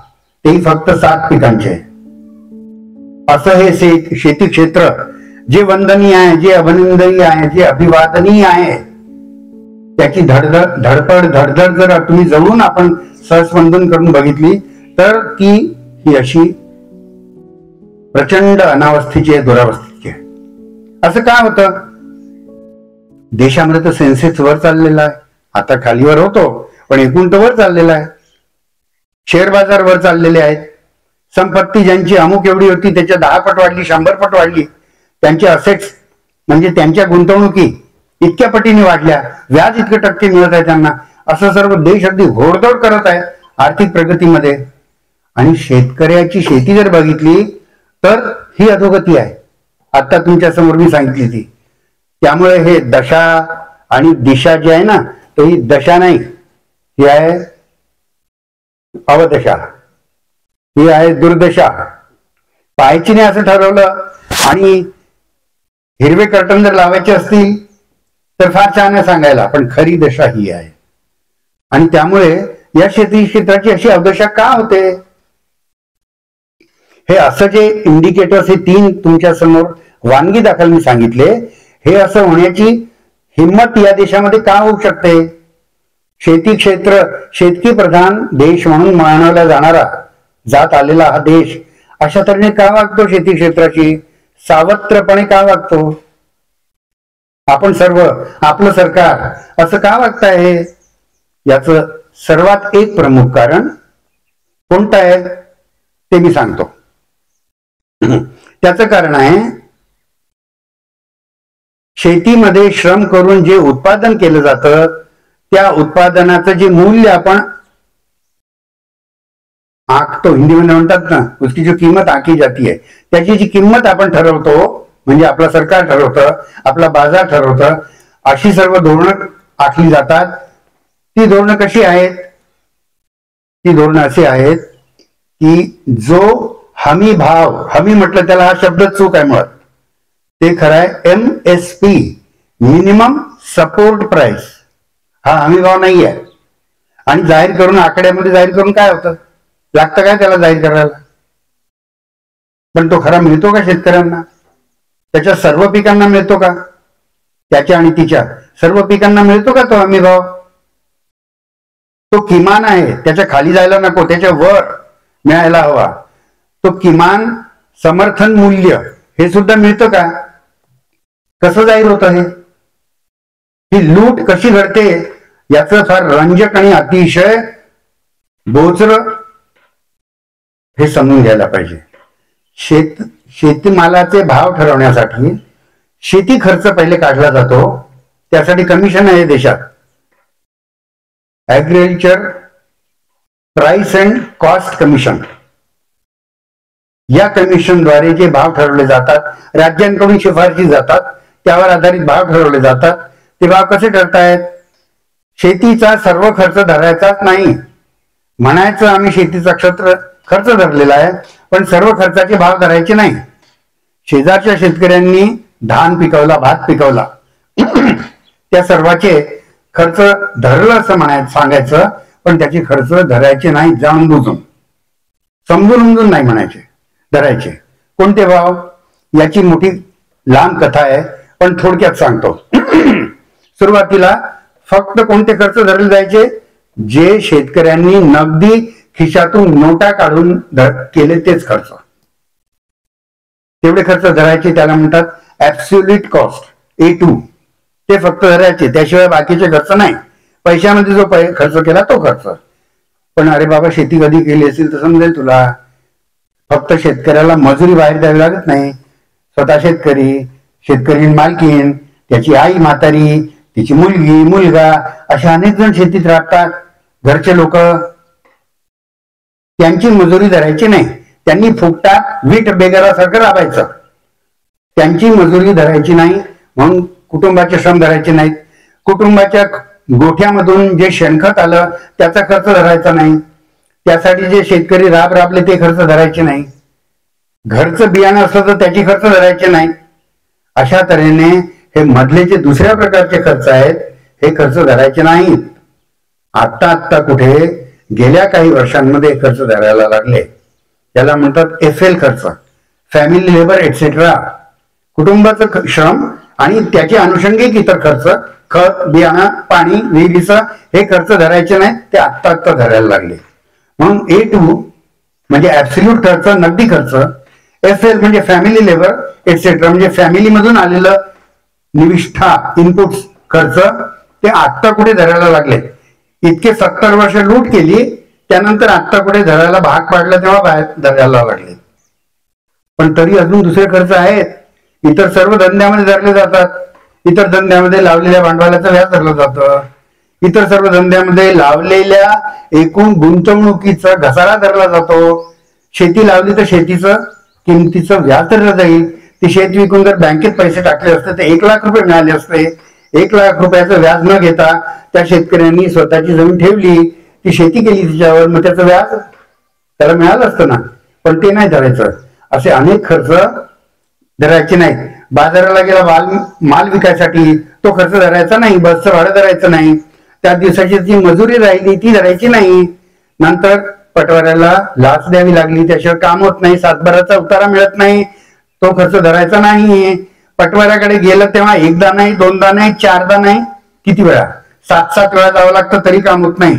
तेही फक्त 7 पिकांचे. असं हे शेती क्षेत्र जे वंदनीय आहे, जे अभिनंदनीय आहे, जे अभिवादनीय आहे, त्याची धडधड जर तुम्ही जवळून आपण सहस्पंदन करून बघितली तर ती ही अशी प्रचंड अनावस्थेची आहे, दुरावस्थेची आहे. असं का होतं? देशामध्ये तर सेन्सेक्स वर चाललेला आहे, आता खालीवर होतो पण एकूण तर वर चाललेला आहे. शेअर बाजार वर चाललेले आहेत. संपत्ती ज्यांची अमुक एवढी होती त्याच्या 10 पट वाढली, 100 पट वाढली. त्यांचे असेट्स म्हणजे त्यांच्या गुंतवणुकी इतक्या पटीने वाढल्या, व्याज इतके टक्के मिळत आहे त्यांना. असं सर्व देश अगदी घोडदौड करत आहे आर्थिक प्रगतीमध्ये. आणि शेतकऱ्याची शेती जर बघितली तर ही अधोगती आहे. आता तुमच्या समोर मी सांगितली ती. त्यामुळे हे दशा आणि दिशा जी आहे ना, तर ही दशा नाही, ही आहे अवदशा, ही आहे दुर्दशा. पाहायची नाही असं ठरवलं आणि हिरवे कर्टन जर लावायचे असतील तर फार छान आहे सांगायला, पण खरी दशा ही आहे. आणि त्यामुळे या शेती क्षेत्राची अशी अवदशा का होते? हे असं जे इंडिकेटर्स, हे 3 तुमच्या समोर वानगी दाखल मी सांगितले, हे असं होण्याची हिंमत या देशामध्ये का होऊ शकते? शेती क्षेत्र, शेतकी प्रधान देश म्हणून मानवला जाणारा, जात आलेला हा देश अशा तऱ्हेने का वागतो? शेती क्षेत्राची सावत्रपणे का वागतो? आपण सर्व, आपलं सरकार असं का वागताय? याचं सर्वात एक प्रमुख कारण कोणतं आहे ते मी सांगतो. त्याचं कारण आहे, शेतीमध्ये श्रम करून जे उत्पादन केलं जातं त्या उत्पादनाचं जे मूल्य आपण आंकतो, हिंदीमध्ये म्हणतात ना, उसकी जो किंमत आंकी जाती है, त्याची जी किंमत आपण ठरवतो, म्हणजे आपलं सरकार ठरवतं, आपला बाजार ठरवतं, अशी सर्व धोरणं आखली जातात. ती धोरणं कशी आहेत? ती धोरणं अशी आहेत की जो हमी भाव, हमी म्हटलं त्याला हा शब्द चूक आहे मुळात, ते खरं आहे MSP, मिनिमम सपोर्ट प्राइस, हा हमी भाव नाही आहे. आणि जाहीर करून, आकड्यामध्ये जाहीर करून काय होतं? लागतं काय त्याला जाहीर करायला? पण तो खरा मिळतो का शेतकऱ्यांना? त्याच्या सर्व पिकांना मिळतो का? त्याच्या आणि तिच्या सर्व पिकांना मिळतो का तो हमी भाव? तो किमान आहे, त्याच्या खाली जायला नको, त्याच्या वर मिळायला हवा. तो किमान समर्थन मूल्य हे सुद्धा मिळतं का? कसं जाहीर होतं हे? ही लूट कशी घडते याचं फार रंजक आणि अतिशय बोचरं हे समजून घ्यायला पाहिजे. शेतीमालाचे भाव ठरवण्यासाठी शेती खर्च पहिले काढला जातो, त्यासाठी कमिशन आहे देशात, agriculture price and cost commission. या कमिशनद्वारे जे भाव ठरवले जातात, राज्यांकडून शिफारशी जातात, त्यावर आधारित भाव ठरवले जातात. ते भाव कसे ठरतायत? शेतीचा सर्व खर्च धरायचाच नाही, म्हणायचं आम्ही शेतीचा खर्च धरलेला आहे, पण सर्व खर्चाचे भाव धरायचे नाही. शेजारच्या शेतकऱ्यांनी धान पिकवला, भात पिकवला, त्या सर्वाचे खर्च धरलं असं सांगायचं, पण त्याचे खर्च धरायचे नाही, जाणून बुजून, समजून उमजून नाही म्हणायचे, धरायचे. कोणते भाव? याची मोठी लांब कथा आहे, पण थोडक्यात सांगतो. सुरुवातीला फक्त कोणते खर्च धरले जायचे? जे शेतकऱ्यांनी नगदी खिशातून नोटा काढून केले तेच खर्च, तेवढे खर्च धरायचे. त्याला म्हणतात ऍब्सोल्यूट कॉस्ट, A2. ते फक्त धरायचे, त्याशिवाय बाकीचे खर्च नाही. पैशामध्ये जो खर्च केला तो खर्च. पण अरे बाबा, शेती कधी केली असेल तर समजेल तुला, फक्त शेतकऱ्याला मजुरी बाहेर द्यावी लागत नाही. स्वतः शेतकरी, शेतकरी मालकीन, त्याची आई म्हातारी, तिची मुलगी, मुलगा, अशा अनेक जण शेतीत राहतात. घरचे लोक, त्यांची मजुरी धरायची नाही. त्यांनी फुकटात वीट बेगारासारखं राबायचं. त्यांची मजुरी धरायची नाही, म्हणून कुटुंबाचे श्रम धरायचे नाहीत. कुटुंबाच्या गोठ्यामधून जे शेणखत आलं त्याचा खर्च धरायचा नाही. त्यासाठी जे शेतकरी राबले ते खर्च धरायचे नाही. घरचं बियाणं असलं तर त्याची खर्च धरायचे नाही. अशा तऱ्हेने हे मधले जे दुसऱ्या प्रकारचे खर्च आहेत हे खर्च धरायचे नाहीत. आत्ता कुठे गेल्या काही वर्षांमध्ये खर्च धरायला लागले. त्याला म्हणतात FL खर्च, फॅमिली लेबर एटसेट्रा. कुटुंबाचं श्रम आणि त्याचे अनुषंगिक इतर खर्च, खत, बियाणं, पाणी, विहिरीचं, हे खर्च धरायचे नाहीत. ते आत्ता धरायला लागले. म्हणून A2 म्हणजे ऍब्सोल्यूट खर्च, नगदी खर्च. FL म्हणजे फॅमिली लेबर एटसेट्रा, म्हणजे फॅमिली मधून आलेलं निविष्ठा, इनपुट खर्च, ते आत्ता कुठे धरायला लागले. इतके 70 वर्ष लूट केली, त्यानंतर आत्ता कुठे धरायला भाग पाडला तेव्हा बाहेर धरायला लागले. पण तरी अजून दुसरे खर्च आहेत, इतर सर्व धंद्यामध्ये धरले जातात. इतर धंद्यामध्ये लावलेल्या भांडवलाचं व्याज धरलं जातं. इतर सर्व धंद्यामध्ये लावलेल्या एकूण गुंतवणुकीचा घसारा धरला जातो. शेती लावली तर शेतीचं किमतीचं व्याज धरलं जाईल. ती शेत विकून जर बँकेत पैसे टाकले असते तर 1 लाख रुपये मिळाले असते. 1 लाख रुपयाचं व्याज न घेता त्या शेतकऱ्यांनी स्वतःची जमीन ठेवली, ती शेती केली तिच्यावर, मग त्याचं व्याज त्याला मिळालं असतं ना, पण ते नाही धरायचं. असे अनेक खर्च धरायचे नाहीत. बाजाराला गेला माल विकायसाठी तो खर्च धरायचा नाही, बसचं भाडं धरायचं नाही, त्या दिवसाची जी मजुरी राहिली ती धरायची नाही. नंतर पटवाऱ्याला लाच द्यावी लागली, त्याशिवाय काम होत नाही, सातबाराचा उतारा मिळत नाही, तो खर्च धरायचा नाही. पटवाऱ्याकडे गेलं तेव्हा एकदा नाही, दोनदा नाही, चारदा नाही, किती वेळा, 7-7 वेळा जावं लागतं तरी काम होत नाही.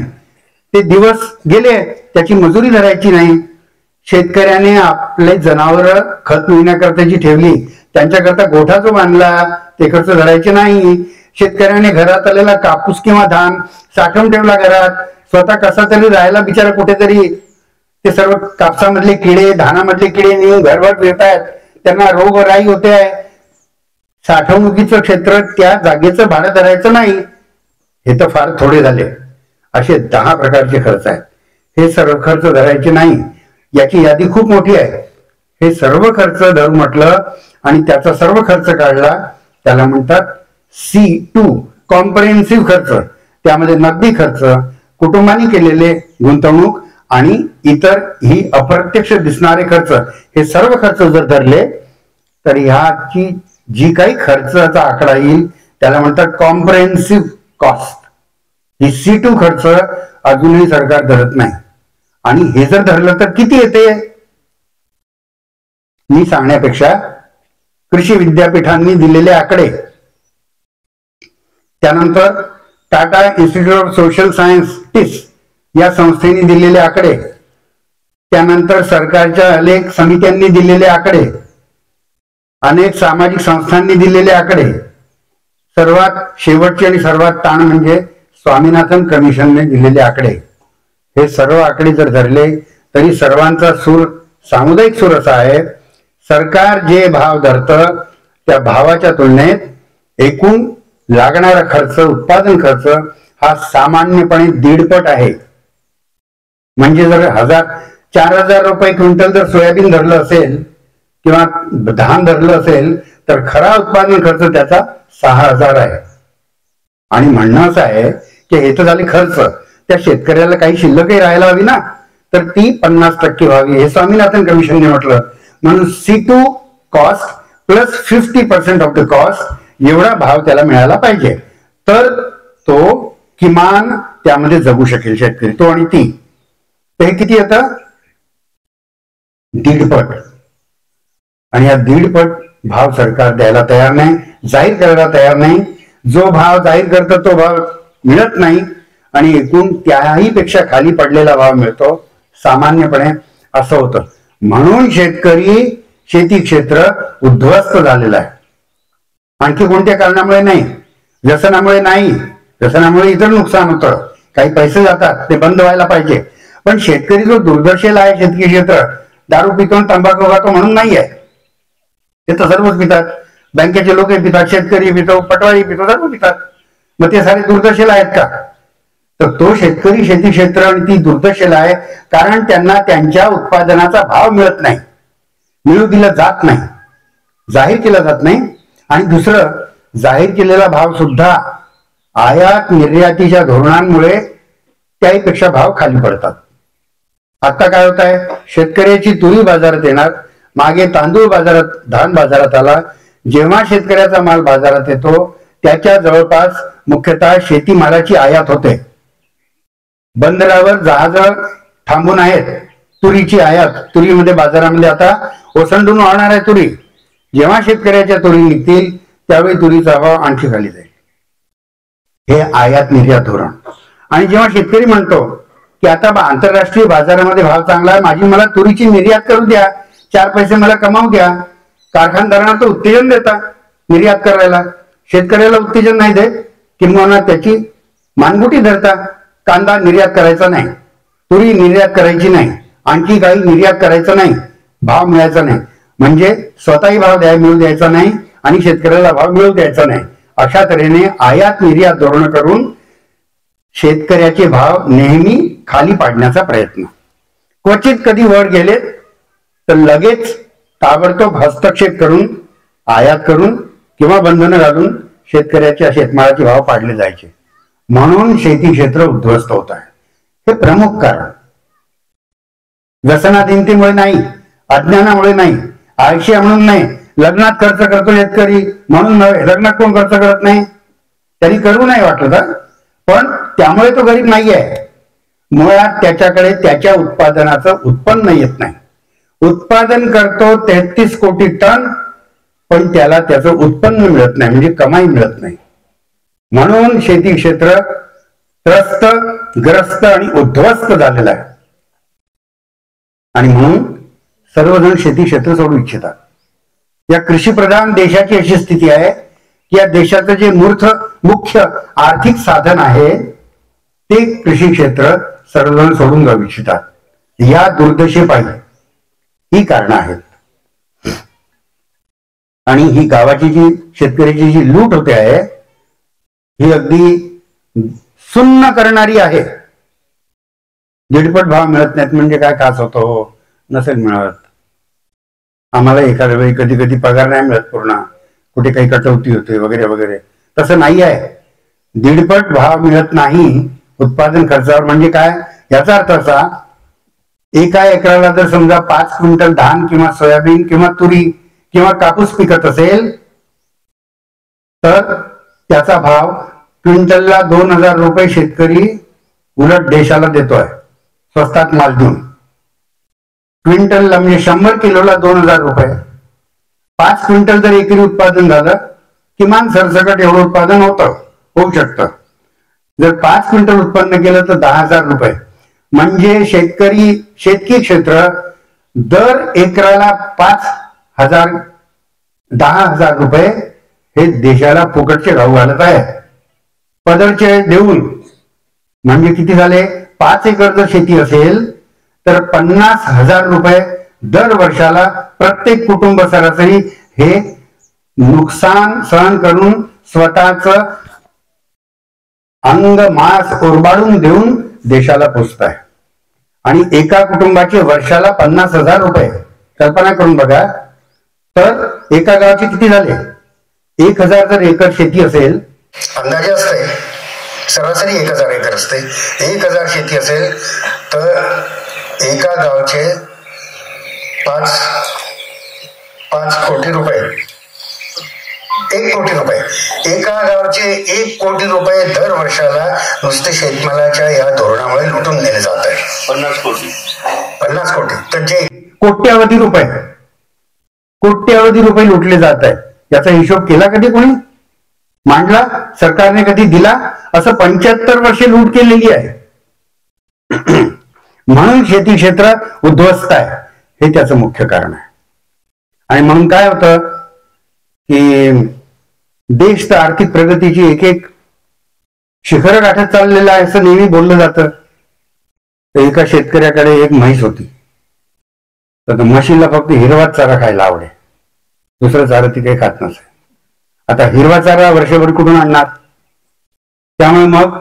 ते दिवस गेले, त्याची मजुरी धरायची नाही. शेतकऱ्याने आपले जनावर खत मिळण्याकरता जी ठेवली, त्यांच्याकरता गोठा जो बांधला, ते खर्च धरायचे नाही. शेतकऱ्याने घरात आलेला कापूस किंवा धान साठवून ठेवला घरात, स्वतः कसा तरी राहायला बिचारा कुठेतरी, ते सर्व कापसामधले किडे, धानामधले किडे नेऊन घरभर फिरतायत, त्यांना रोगराई होते आहे. साठवणुकीचं क्षेत्र, त्या जागेचं भाडं धरायचं नाही. हे तर फार थोडे झाले. असे 10 प्रकारचे खर्च आहेत. हे सर्व खर्च धरायचे नाही. याची यादी खूप मोठी आहे. हे सर्व खर्च धरू म्हटलं आणि त्याचा सर्व खर्च काढला, त्याला म्हणतात C2 कॉम्प्रिहेन्सिव्ह खर्च. त्यामध्ये नगदी खर्च, कुटुंबाने केलेले गुंतवणूक आणि इतर ही अप्रत्यक्ष दिसणारे खर्च, हे सर्व खर्च जर धरले तर ह्याची जी काही खर्चाचा आकडा येईल त्याला म्हणतात कॉम्प्रिहेन्सिव्ह कॉस्ट. ही C2 खर्च अजूनही सरकार धरत नाही. आणि हे जर धरलं तर किती येते मी सांगण्यापेक्षा कृषी विद्यापीठांनी दिलेले आकडे, त्यानंतर Tata institute of social science TISS या संस्थेने दिलेले आकडे, त्यानंतर सरकारच्या अनेक समित्यांनी दिलेले आकडे, अनेक सामाजिक संस्थांनी दिलेले आकडे, सर्वात शेवटचे आणि सर्वात ताण म्हणजे स्वामीनाथन कमिशनने दिलेले आकडे. हे सर्व आकडे जर धरले तरी सर्वांचा सूर सामुदायिक सूर असा आहे, सरकार जे भाव धरतं त्या भावाच्या तुलनेत एकूण लागणारा खर्च, उत्पादन खर्च हा सामान्यपणे 1.5 पट आहे. म्हणजे जर 4,000 रुपये क्विंटल जर सोयाबीन धरलं असेल किंवा धान धरलं असेल तर खरा उत्पादन खर्च त्याचा 6,000 आहे. आणि म्हणणं असं आहे की हे तर झाले खर्च, त्या शेतकऱ्याला काही शिल्लकही राहायला हवी ना, तर ती 50% व्हावी, हे स्वामीनाथन कमिशनने म्हटलं. म्हणून C2 cost plus 50% of the cost एवढा भाव त्याला मिळाला पाहिजे, तर तो किमान त्यामध्ये जगू शकेल शेतकरी, तो आणि ती. तर हे किती येतं? 1.5 पट. आणि या 1.5 पट भाव सरकार द्यायला तयार नाही, जाहीर करायला तयार नाही. जो भाव जाहीर करतो तो भाव मिळत नाही आणि एकूण त्याही पेक्षा खाली पडलेला भाव मिळतो सामान्यपणे, असं होतं. म्हणून शेती क्षेत्र उद्ध्वस्त झालेलं आहे. आणखी कोणत्या कारणामुळे नाही, व्यसनामुळे नाही. व्यसनामुळे इतर नुकसान होतं, काही पैसे जातात, ते बंद व्हायला पाहिजे. पण शेतकरी जो दुर्दशेल आहे, शेतकरी क्षेत्र दारू पितो, तंबाखू खातो म्हणून नाही आहे. ते तर सर्वच पितात, बँकेचे लोक पितात, शेतकरी पितो, पटवारी पितो, सर्व पितात. मग ते सारे दुर्दशेल आहेत का? तर तो शेतकरी, शेती क्षेत्र आणि ती दुर्दशेल आहे कारण त्यांना त्यांच्या उत्पादनाचा भाव मिळत नाही, मिळू दिला जात नाही, जाहीर केला जात नाही. आणि दुसरं, जाहीर केलेला भाव सुद्धा आयात निर्यातीच्या धोरणांमुळे त्याहीपेक्षा भाव खाली पडतात. आता काय होत आहे, शेतकऱ्याची तुरी बाजारात येणार, मागे तांदूळ बाजारात, धान बाजारात आला. जेव्हा शेतकऱ्याचा माल बाजारात येतो त्याच्या जवळपास मुख्यतः शेतीमालाची आयात होते. बंदरावर जहाज थांबून आहेत, तुरीची आयात, तुरीमध्ये बाजारामध्ये आता ओसंडून वाहणार आहे तुरी. जेव्हा शेतकऱ्याच्या तुरी निघतील त्यावेळी तुरीचा भाव आणखी खाली जाईल. हे आयात निर्यात धोरण. आणि जेव्हा शेतकरी म्हणतो की आता आंतरराष्ट्रीय बाजारामध्ये भाव चांगला आहे, मला तुरीची निर्यात करू द्या, 4 पैसे मला कमावू द्या, कारखानदारांना तो उत्तेजन देता निर्यात करायला, शेतकऱ्याला उत्तेजन नाही देत, किंवा त्याची मानगुटी धरता. कांदा निर्यात करायचा नाही, तुरी निर्यात करायची नाही, आणखी काही निर्यात करायचं नाही, भाव मिळायचा नाही. म्हणजे स्वतःही भाव मिळू द्यायचा नाही आणि शेतकऱ्याला भाव मिळू द्यायचा नाही. अशा तऱ्हेने आयात निर्यात धोरण करून शेतकऱ्याचे भाव नेहमी खाली पाडण्याचा प्रयत्न. क्वचित कधी वर गेले तर लगेच ताबडतोब हस्तक्षेप करून, आयात करून किंवा बंधनं घालून शेतकऱ्याच्या शेतमालाचे भाव पाडले जायचे. म्हणून शेती क्षेत्र उद्ध्वस्त होत आहे. हे प्रमुख कारण. व्यसनाधीनतेमुळे नाही, अज्ञानामुळे नाही, आळशी म्हणून नाही, लग्नात खर्च करतो शेतकरी म्हणून नव्हे, लग्नात कोण खर्च करत नाही, त्यांनी करू नाही वाटलं तर, पण त्यामुळे तो गरीब नाही आहे. मुळात त्याच्याकडे त्याच्या उत्पादनाचं उत्पन्न येत नाही. उत्पादन करतो 33 कोटी टन, पण त्याला त्याचं उत्पन्न मिळत नाही, म्हणजे कमाई मिळत नाही. म्हणून शेती क्षेत्र त्रस्त, ग्रस्त आणि उद्ध्वस्त झालेलं आहे. आणि म्हणून सर्वजण शेती क्षेत्र सोडू इच्छितात. या कृषीप्रधान देशाची अशी स्थिती आहे की या देशाचं जे मुख्य आर्थिक साधन आहे ते कृषी क्षेत्र सर्वजण सोडून जाऊ इच्छितात. या दुर्दशेपायी ही कारणं आहेत. आणि ही गावाची जी शेतकऱ्याची जी लूट होते आहे ही अगदी सुन्न करणारी आहे. दीडपट भाव मिळत नाहीत म्हणजे काय खास होतो, नसेल मिळत. आम्हाला एखाद्या वेळी कधी कधी पगार नाही मिळत पूर्ण, कुठे काही कटौती होते वगैरे वगैरे. तसं नाही आहे. दीडपट भाव मिळत नाही उत्पादन खर्चावर म्हणजे काय, याचा अर्थ असा, एका एकराला जर समजा 5 क्विंटल धान किंवा सोयाबीन किंवा तुरी किंवा कापूस पिकत असेल तर त्याचा भाव क्विंटलला 2000 रुपये शेतकरी उलट देशाला देतोय स्वस्तात माल देऊन. क्विंटलला म्हणजे 100 किलोला 2000 रुपये. 5 क्विंटल जर एकरी उत्पादन झालं, किमान सरसकट एवढं उत्पादन होऊ शकतं. जर 5 क्विंटल उत्पन्न केलं तर 10,000 रुपये. म्हणजे शेतकी क्षेत्र दर एकराला 10,000 रुपये हे देशाला फुकटचे घाऊ घालत आहे. पदरचे देऊन म्हणजे किती झाले, 5 एकर जर शेती असेल तर 50,000 रुपये दर वर्षाला प्रत्येक कुटुंब सरासरी हे नुकसान सहन करून स्वतःच अंग मास ओरबाडून देऊन देशाला पोचत आहे. आणि एका कुटुंबाचे वर्षाला 50,000 रुपये कल्पना करून बघा. तर एका गावाचे किती झाले, 1000 जर एकर शेती असेल, अंदाजे असते सरासरी 1000 एकर असते, 1000 शेती असेल तर एका गावचे 5 कोटी रुपये, 1 कोटी रुपये, एका गावचे 1 कोटी रुपये दर वर्षाला नुसते शेतमालाच्या या धोरणामुळे लुटून नेले जात आहे. 50 कोटी तर जे कोट्यावधी रुपये लुटले जात आहे. याचा हिशोब केला कधी कोणी, मांडला सरकारने कधी दिला? असं 75 वर्षे लूट केलेली आहे. म्हणून शेती क्षेत्र उद्ध्वस्त आहे, हे त्याचं मुख्य कारण आहे. आणि म्हणून काय होतं की देश तर आर्थिक प्रगतीची एक शिखर गाठत चाललेला आहे असं नेहमी बोललं जातं. तर एका शेतकऱ्याकडे एक म्हैस होती, तर म्हशीला फक्त हिरवाच चारा खायला आवडे, दुसरं चारा ती काही खात नसे. आता हिरवा चारा वर्षभर कुठून आणणार, त्यामुळे मग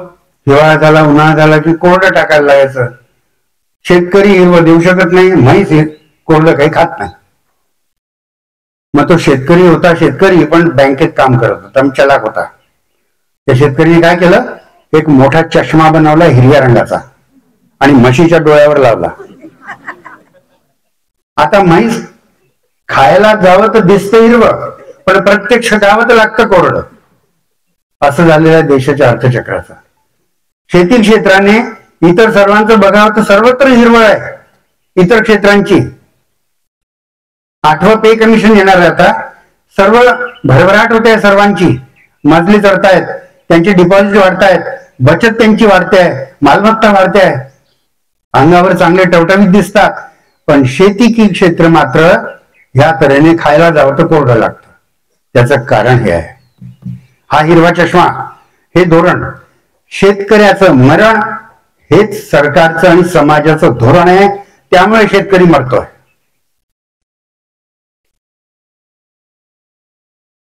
हिवाळा झाला उन्हाळा झाला की कोरडं टाकायला लागायचं. शेतकरी हिरवं देऊ शकत नाही, म्हैस कोरडं काही खात नाही. मग तो शेतकरी होता शेतकरी, पण बँकेत काम करत होता, चलाक होता. त्या शेतकरीने काय केलं, एक मोठा चष्मा बनवला हिरव्या रंगाचा आणि म्हशीच्या डोळ्यावर लावला. आता म्हैस खायला जावं तर दिसतं हिरवं, पण प्रत्यक्ष गावात लागतं कोरडं. असं झालेलं आहे देशाच्या अर्थचक्राचं. शेती क्षेत्राने इतर सर्वांचं बघावं तर सर्वत्र हिरवळ आहे. इतर क्षेत्रांची 8वं पे कमिशन येणार आहे. आता सर्व भरभराट होते, सर्वांची मजली चढतायत, त्यांची डिपॉझिट वाढतायत, बचत त्यांची वाढते आहे, मालमत्ता वाढते आहे, अंगावर चांगले टवटवीत दिसतात. पण शेती की क्षेत्र मात्र ह्या तऱ्हेने खायला जावं तर कोरडं लागतं. त्याचं कारण हे आहे, हा हिरवा चष्मा, हे धोरण. शेतकऱ्याचं मरण हेच सरकारचं आणि समाजाचं धोरण आहे, त्यामुळे शेतकरी मरतोय.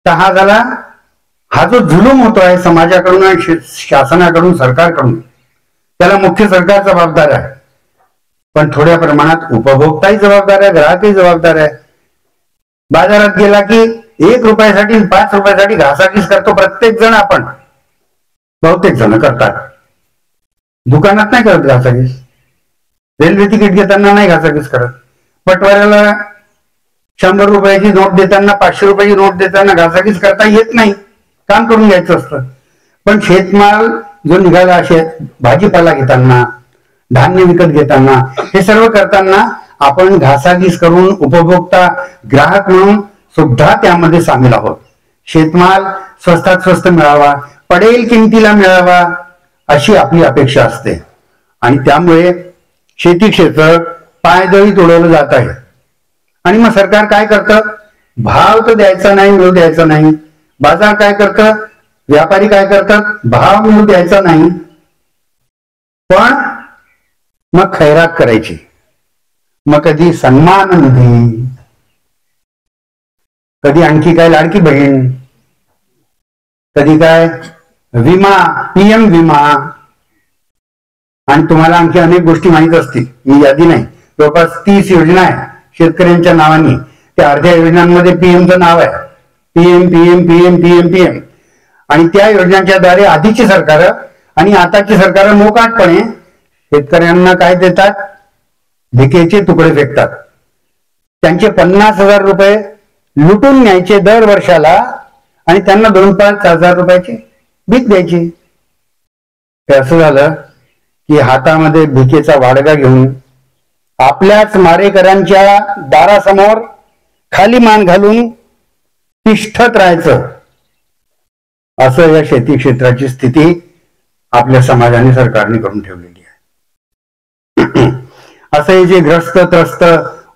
तर हा झाला, हा जो जुलूम होतोय समाजाकडून आणि शासनाकडून, सरकारकडून, त्याला मुख्य सरकार जबाबदार आहे. पण थोड्या प्रमाणात उपभोक्ताही जबाबदार आहे, ग्राहकही जबाबदार आहे. बाजारात गेला की 1 रुपयासाठी 5 रुपयासाठी घासाघीस करतो प्रत्येक जण. आपण बहुतेक जण करतात, दुकानात नाही करत घासाघीस, रेल्वे तिकीट घेताना नाही घासाघीस करत, पटवाऱ्याला 100 रुपयाची नोट देताना 500 रुपयाची नोट देताना घासाघीस करता येत नाही, काम करून घ्यायचं असतं. पण शेतमाल जो निघाला, भाजीपाला घेताना, धान्य विकत घेताना, हे सर्व करताना आपण घासाघीस करून उपभोक्ता ग्राहक म्हणून सुद्धा त्यामध्ये सामील आहोत. शेतमाल स्वस्तात स्वस्त मिळावा, पडेल किमतीला मिळावा, अशी आपली अपेक्षा असते. आणि त्यामुळे शेती क्षेत्र पायदळी तोडवलं जात आहे. आणि मग सरकार काय करतं? भाव तर द्यायचा नाही, मिळू द्यायचा नाही. बाजार काय करतं? व्यापारी काय करतात? भाव मिळू द्यायचा नाही, पण मग खैरात करायची. मग कधी सन्मान निधी, कधी आणखी काय लाडकी बहीण, कधी काय विमा, पीएम विमा, आणि तुम्हाला आणखी अनेक गोष्टी माहित असतील, मी यादी नाही, जवळपास 30 योजना आहे शेतकऱ्यांच्या नावाने. त्या अर्ध्या योजनांमध्ये पीएमचं नाव आहे, PM PM PM PM PM. आणि त्या योजनांच्या द्वारे आधीची सरकार आणि आताची सरकार मोकाटपणे शेतकऱ्यांना काय देतात? भिकेचे तुकडे फेकतात. त्यांचे 50,000 रुपये लुटून न्यायचे दर वर्षाला आणि त्यांना 2-5 हजार रुपयाची भीक द्यायची. असं झालं की हातामध्ये भिकेचा वाडगा घेऊन आपल्याच मारेकऱ्यांच्या दारासमोर खाली मान घालून तिष्ठत राहायचं. असं या शेती क्षेत्राची स्थिती आपल्या समाजाने, सरकारने करून ठेवलेली आहे. असं हे जे ग्रस्त त्रस्त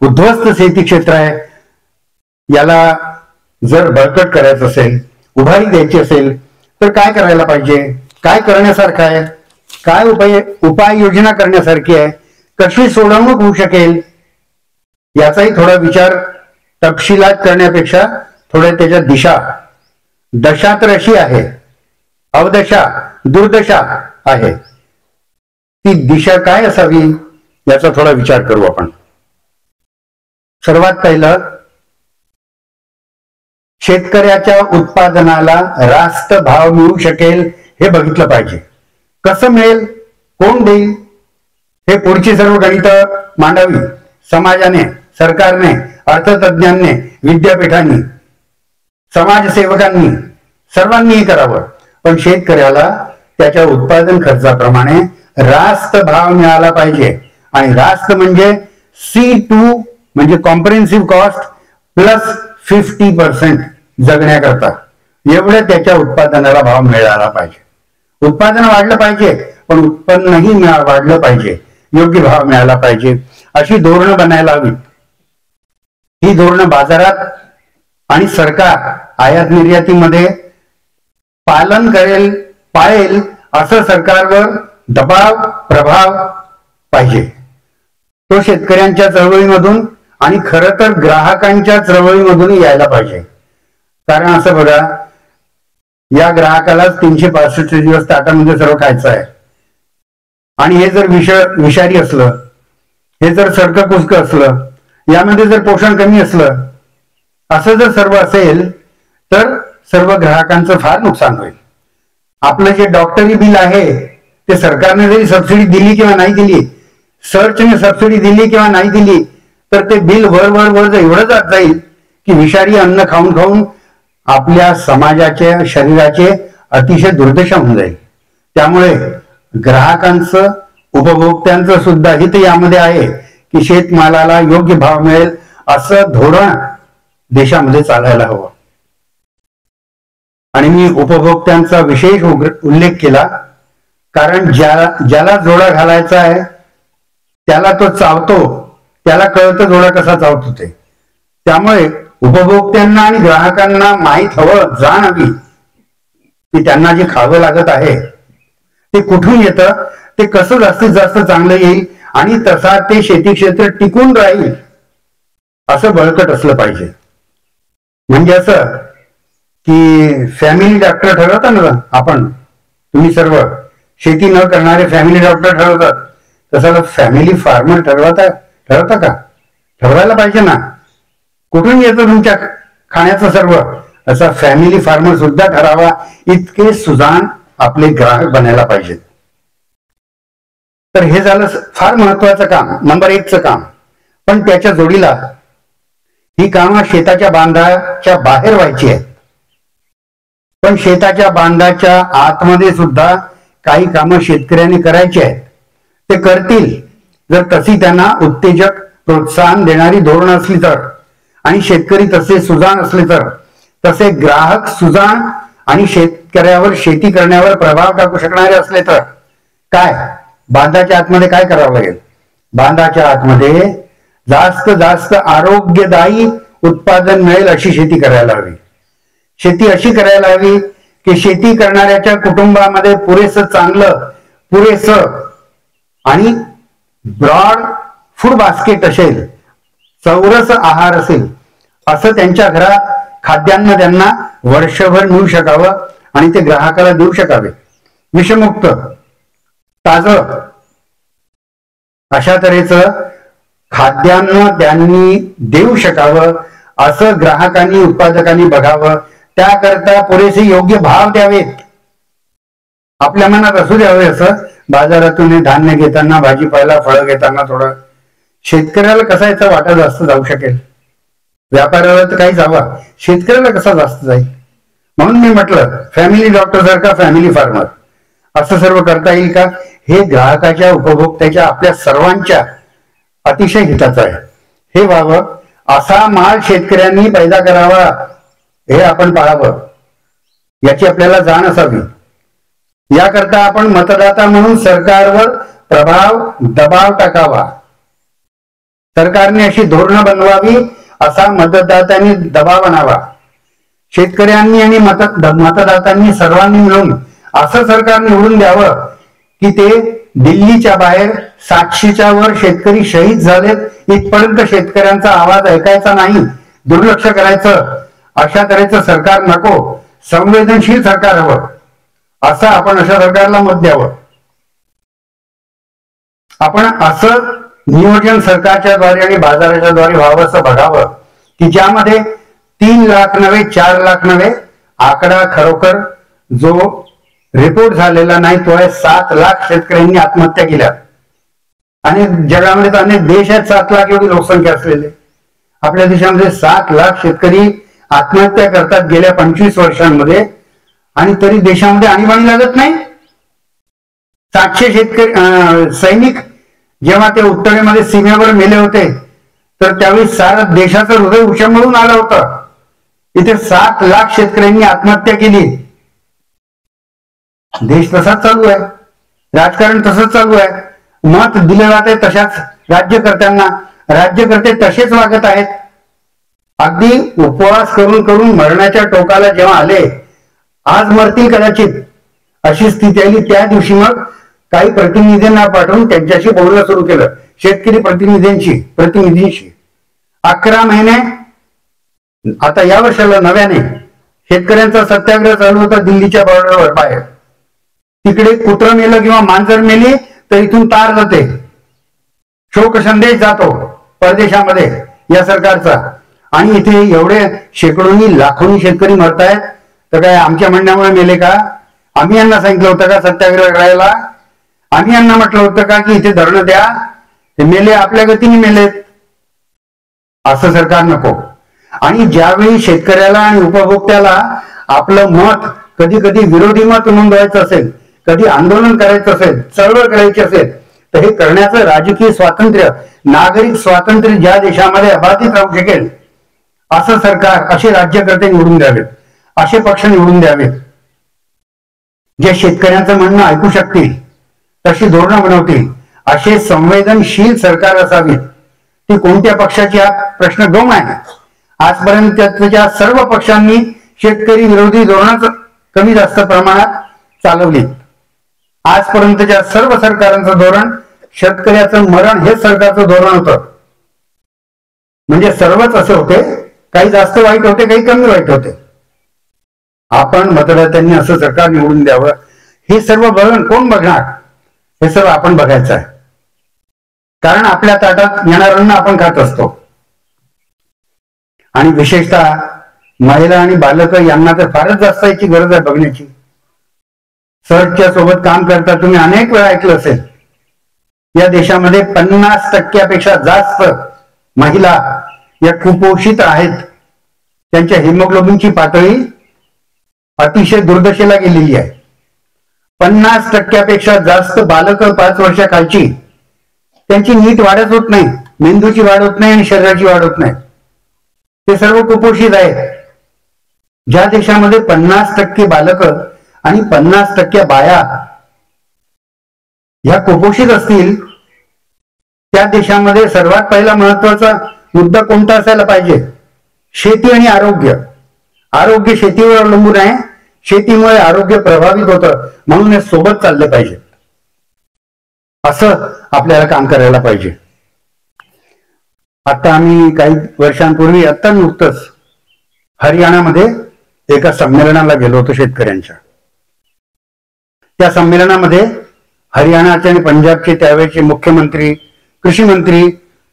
उद्ध्वस्त शेती क्षेत्र आहे, याला जर बळकट करायचं असेल, उभारी द्यायची असेल, तर काय करायला पाहिजे? काय करण्यासारखं आहे? काय उपाययोजना करण्यासारखी आहे? कशी सोडवणूक होऊ शकेल? याचाही थोडा विचार तपशिलात करण्यापेक्षा थोड्या त्याच्या दिशा, दशा तर अशी आहे, अवदशा, दुर्दशा आहे, ती दिशा काय असावी याचा थोडा विचार करू आपण. सर्वात पहिलं, शेतकऱ्याच्या उत्पादनाला रास्त भाव मिळू शकेल हे बघितलं पाहिजे. कसं मिळेल, कोण देईल, हे पुढची सर्व गणित मांडावी समाजाने, सरकारने, अर्थतज्ञांनी, विद्यापीठांनी, समाजसेवकांनी, सर्वांनी करावं. पण शेतकऱ्याला त्याच्या उत्पादन खर्चाप्रमाणे रास्त भाव मिळाला पाहिजे. आणि रास्त म्हणजे C2 म्हणजे कॉम्प्रिहेन्सिव्ह कॉस्ट प्लस 50% जगण्याकरता एवढं त्याच्या उत्पादनाला भाव मिळाला पाहिजे. उत्पादन वाढलं पाहिजे, पण उत्पन्नही वाढलं पाहिजे, योग्य भाव मिळाला पाहिजे, अशी धोरणं बनायला हवी. ही धोरणं बाजारात आणि सरकार आयात निर्यातीमध्ये पालन पाळेल असं सरकारवर दबाव, प्रभाव पाहिजे. तो शेतकऱ्यांच्या चळवळीमधून आणि खरं तर ग्राहकांच्या चळवळीमधून यायला पाहिजे. कारण असं बघा, या ग्राहकालाच 365 दिवस ताटामध्ये सर्व खायचं आहे. आणि हे जर विषारी असलं, हे जर सडकं कुसकं असलं, यामध्ये जर पोषण कमी असलं, असं जर सर्व असेल तर सर्व ग्राहकांचं फार नुकसान होईल. आपलं जे डॉक्टरी बिल आहे ते सरकारने जरी सबसिडी दिली किंवा नाही दिली, सर्चने सबसिडी दिली किंवा नाही दिली, तर ते बिल वर वर वर एवढं जात जाईल की विषारी अन्न खाऊन खाऊन आपल्या समाजाच्या, शरीराचे अतिशय दुर्दशा होऊन जाईल. त्यामुळे ग्राहकांचं, उपभोक्त्यांचं सुद्धा हित यामध्ये आहे की शेतमालाला योग्य भाव मिळेल असं धोरण देशामध्ये चालायला हवं. आणि मी उपभोक्त्यांचा विशेष उल्लेख केला, कारण ज्याला जोडा घालायचा आहे त्याला तो चावतो, त्याला कळतं जोडा कसा चावतो ते. त्यामुळे उपभोक्त्यांना आणि ग्राहकांना माहीत हवं, जाण हवी की त्यांना जे खावं लागत आहे ते कुठून येतं, ते कसं जास्तीत जास्त चांगलं येईल आणि तसा ते शेती क्षेत्र टिकून राहील असं बळकट असलं पाहिजे. म्हणजे असं की फॅमिली डॉक्टर ठरवता ना आपण, तुम्ही सर्व शेती न करणारे फॅमिली डॉक्टर ठरवतात, तसं फॅमिली फार्मर ठरवता का? ठरवायला पाहिजे ना. कुठून येतं तुमच्या खाण्याचं सर्व, असा फॅमिली फार्मर सुद्धा ठरावा, इतके सुजाण आपले ग्राहक बनायला पाहिजेत. तर हे झालं फार महत्वाचं काम, नंबर 1चं काम. पण त्याच्या जोडीला ही कामं शेताच्या बांधाच्या बाहेर व्हायची आहेत, पण शेताच्या बांधाच्या आतमध्ये सुद्धा काही कामं शेतकऱ्यांनी करायची आहेत. ते करतील जर तशी त्यांना उत्तेजक प्रोत्साहन देणारी धोरणं असली तर, आणि शेतकरी तसे सुजाण असले तर, तसे ग्राहक सुजाण आणि शेतकऱ्यावर शेती करण्यावर प्रभाव टाकू शकणारे असले तर. काय बांधाच्या आतमध्ये काय करावं लागेल? बांधाच्या आतमध्ये जास्त जास्त आरोग्यदायी उत्पादन मिळेल अशी शेती करायला हवी. शेती अशी करायला हवी की शेती करणाऱ्याच्या कुटुंबामध्ये पुरेसं चांगलं, पुरेसं आणि ब्रॉड फूड बास्केट असेल, चौरस आहार असेल, असं त्यांच्या घरात खाद्यान्न त्यांना वर्षभर मिळू शकावं आणि ते ग्राहकाला देऊ शकावे. विषमुक्त, ताजं अशा तऱ्हेचं खाद्यान्न त्यांनी देऊ शकावं असं ग्राहकांनी, उत्पादकांनी बघावं. त्याकरता पुरेसे योग्य भाव द्यावेत. आपल्या मनात असू द्यावे असं बाजारातून धान्य घेताना, भाजीपाला, फळं घेताना थोडं शेतकऱ्याला कसा याचा वाटा जास्त जाऊ शकेल. व्यापाऱ्याला तर काही जावा, शेतकऱ्याला कसा जास्त जाईल. म्हणून मी म्हटलं फॅमिली डॉक्टर सारखा फॅमिली फार्मर असं सर्व करता येईल का? हे ग्राहकाच्या, उपभोक्त्याच्या, आपल्या सर्वांच्या अतिशय हिताचं आहे. हे व्हावं असा माल शेतकऱ्यांनी पैदा करावा, हे आपण पाहावं, याची आपल्याला जाण असावी. याकरता आपण मतदाता म्हणून सरकारवर दबाव टाकावा. सरकारने अशी धोरणं बनवावी असा मतदात्यांनी दबाव आणावा. शेतकऱ्यांनी आणि मतदातांनी सर्वांनी मिळून असं सरकार निवडून द्यावं की ते दिल्लीच्या बाहेर 700च्या वर शेतकरी शहीद झालेत इथपर्यंत शेतकऱ्यांचा आवाज ऐकायचा नाही, दुर्लक्ष करायचं, अशा तऱ्हेचं सरकार नको. संवेदनशील सरकार हवं. असं आपण अशा सरकारला मत द्यावं. आपण असं नियोजन सरकारच्या द्वारे आणि बाजाराच्या द्वारे व्हावं असं बघावं की ज्यामध्ये 3 लाख नव्हे, 4 लाख नव्हे, आकडा खरोखर जो रिपोर्ट झालेला नाही तो आहे 7 लाख शेतकऱ्यांनी आत्महत्या केल्या. आणि जगामध्ये तर अनेक देश आहेत 7 लाख एवढी लोकसंख्या असलेले. आपल्या देशामध्ये 7 लाख शेतकरी आत्महत्या करतात गेल्या 25 वर्षांमध्ये, आणि तरी देशामध्ये आणीबाणी लागत नाही. 700 शेतकरी सैनिक जेव्हा ते उत्तरेमध्ये सीमेवर मेले होते तर त्यावेळी सारा देशाचं हृदय उषमळून आलं होतं. इथे 7 लाख शेतकऱ्यांनी आत्महत्या केली. देश तसाच चालू आहे, राजकारण तसंच चालू आहे. मत दिले जाते तशाच राज्यकर्त्यांना, राज्यकर्ते तसेच वागत आहेत. अगदी उपवास करून करून मरणाच्या टोकाला जेव्हा आले, आज मरतील कदाचित अशी स्थिती आली, त्या दिवशी मग काही प्रतिनिधींना पाठवून त्यांच्याशी बोलणं सुरू केलं. शेतकरी प्रतिनिधींशी 11 महिने. आता या वर्षाला नव्याने शेतकऱ्यांचा सत्याग्रह चालू होता दिल्लीच्या बॉर्डरवर बाहेर. तिकडे कुत्रं मेलं किंवा मांजर मेली तर इथून तार जाते, शोक संदेश जातो परदेशामध्ये या सरकारचा. आणि इथे एवढे शेकडोनी लाखोनी शेतकरी मरतायत तर काय आमच्या म्हणण्यामुळे मेले का? आम्ही यांना सांगितलं होतं का सत्याग्रह करायला? आम्ही यांना म्हटलं होतं का की इथे धरणं द्या? ते मेले आपल्या गतीने मेलेत. असं सरकार नको. आणि ज्यावेळी शेतकऱ्याला आणि उपभोक्त्याला आपलं मत, कधी कधी विरोधी मत नोंदवायचं असेल, कधी आंदोलन करायचं असेल, चळवळ करायची असेल, तर हे करण्याचं राजकीय स्वातंत्र्य, नागरिक स्वातंत्र्य ज्या देशामध्ये अबाधित राहू शकेल असं सरकार, असे राज्यकर्ते निवडून द्यावेत, असे पक्ष निवडून द्यावेत जे शेतकऱ्यांचं म्हणणं ऐकू शकतील, तशी धोरणं बनवतील. असे संवेदनशील सरकार असावी. ती कोणत्या पक्षाची हा प्रश्न गौण आहे. आजपर्यंत सर्व पक्षांनी शेतकरी विरोधी धोरणच कमी जास्त प्रमाणात चालवली. आजपर्यंतच्या सर्व सरकारांचं धोरण शेतकऱ्याचं मरण हे सरकारचं धोरण होतं. म्हणजे सर्वच असे होते, काही जास्त वाईट होते, काही कमी वाईट होते. आपण मतदात्यांनी असं सरकार निवडून द्यावं. हे सर्व बघून कोण बघणार? हे सर्व आपण बघायचं आहे. कारण आपल्या ताटात येणाऱ्यांना आपण खात असतो. आणि विशेषतः महिला आणि बालक यांना तर फारच जास्त याची गरज आहे बघण्याची. सर्चच्या सोबत काम करता तुम्ही अनेक वेळा ऐकलं असेल, या देशामध्ये 50% जास्त महिला या कुपोषित आहेत त्यांच्या हिमोग्लोबिनची पातळी अतिशय दुर्दशेला गेलेली आहे. 50% जास्त बालक 5 वर्षाखालची त्यांची नीट वाढच होत नाही, मेंदूची वाढ होत नाही आणि शरीराची वाढ होत नाही. ते सर्व कुपोषित आहेत. ज्या देशामध्ये 50% बालक आणि 50% बाया ह्या कुपोषित असतील त्या देशामध्ये सर्वात पहिला महत्वाचा मुद्दा कोणता असायला पाहिजे? शेती आणि आरोग्य. आरोग्य शेतीवर अवलंबून आहे, शेतीमुळे आरोग्य प्रभावित होतं, म्हणून हे सोबत चालले पाहिजे. असं आपल्याला काम करायला पाहिजे. आता आम्ही काही वर्षांपूर्वी आता नुकतंच हरियाणामध्ये एका संमेलनाला गेलो होतो शेतकऱ्यांच्या. त्या संमेलनामध्ये हरियाणाचे आणि पंजाबचे त्यावेळेचे मुख्यमंत्री, कृषी मंत्री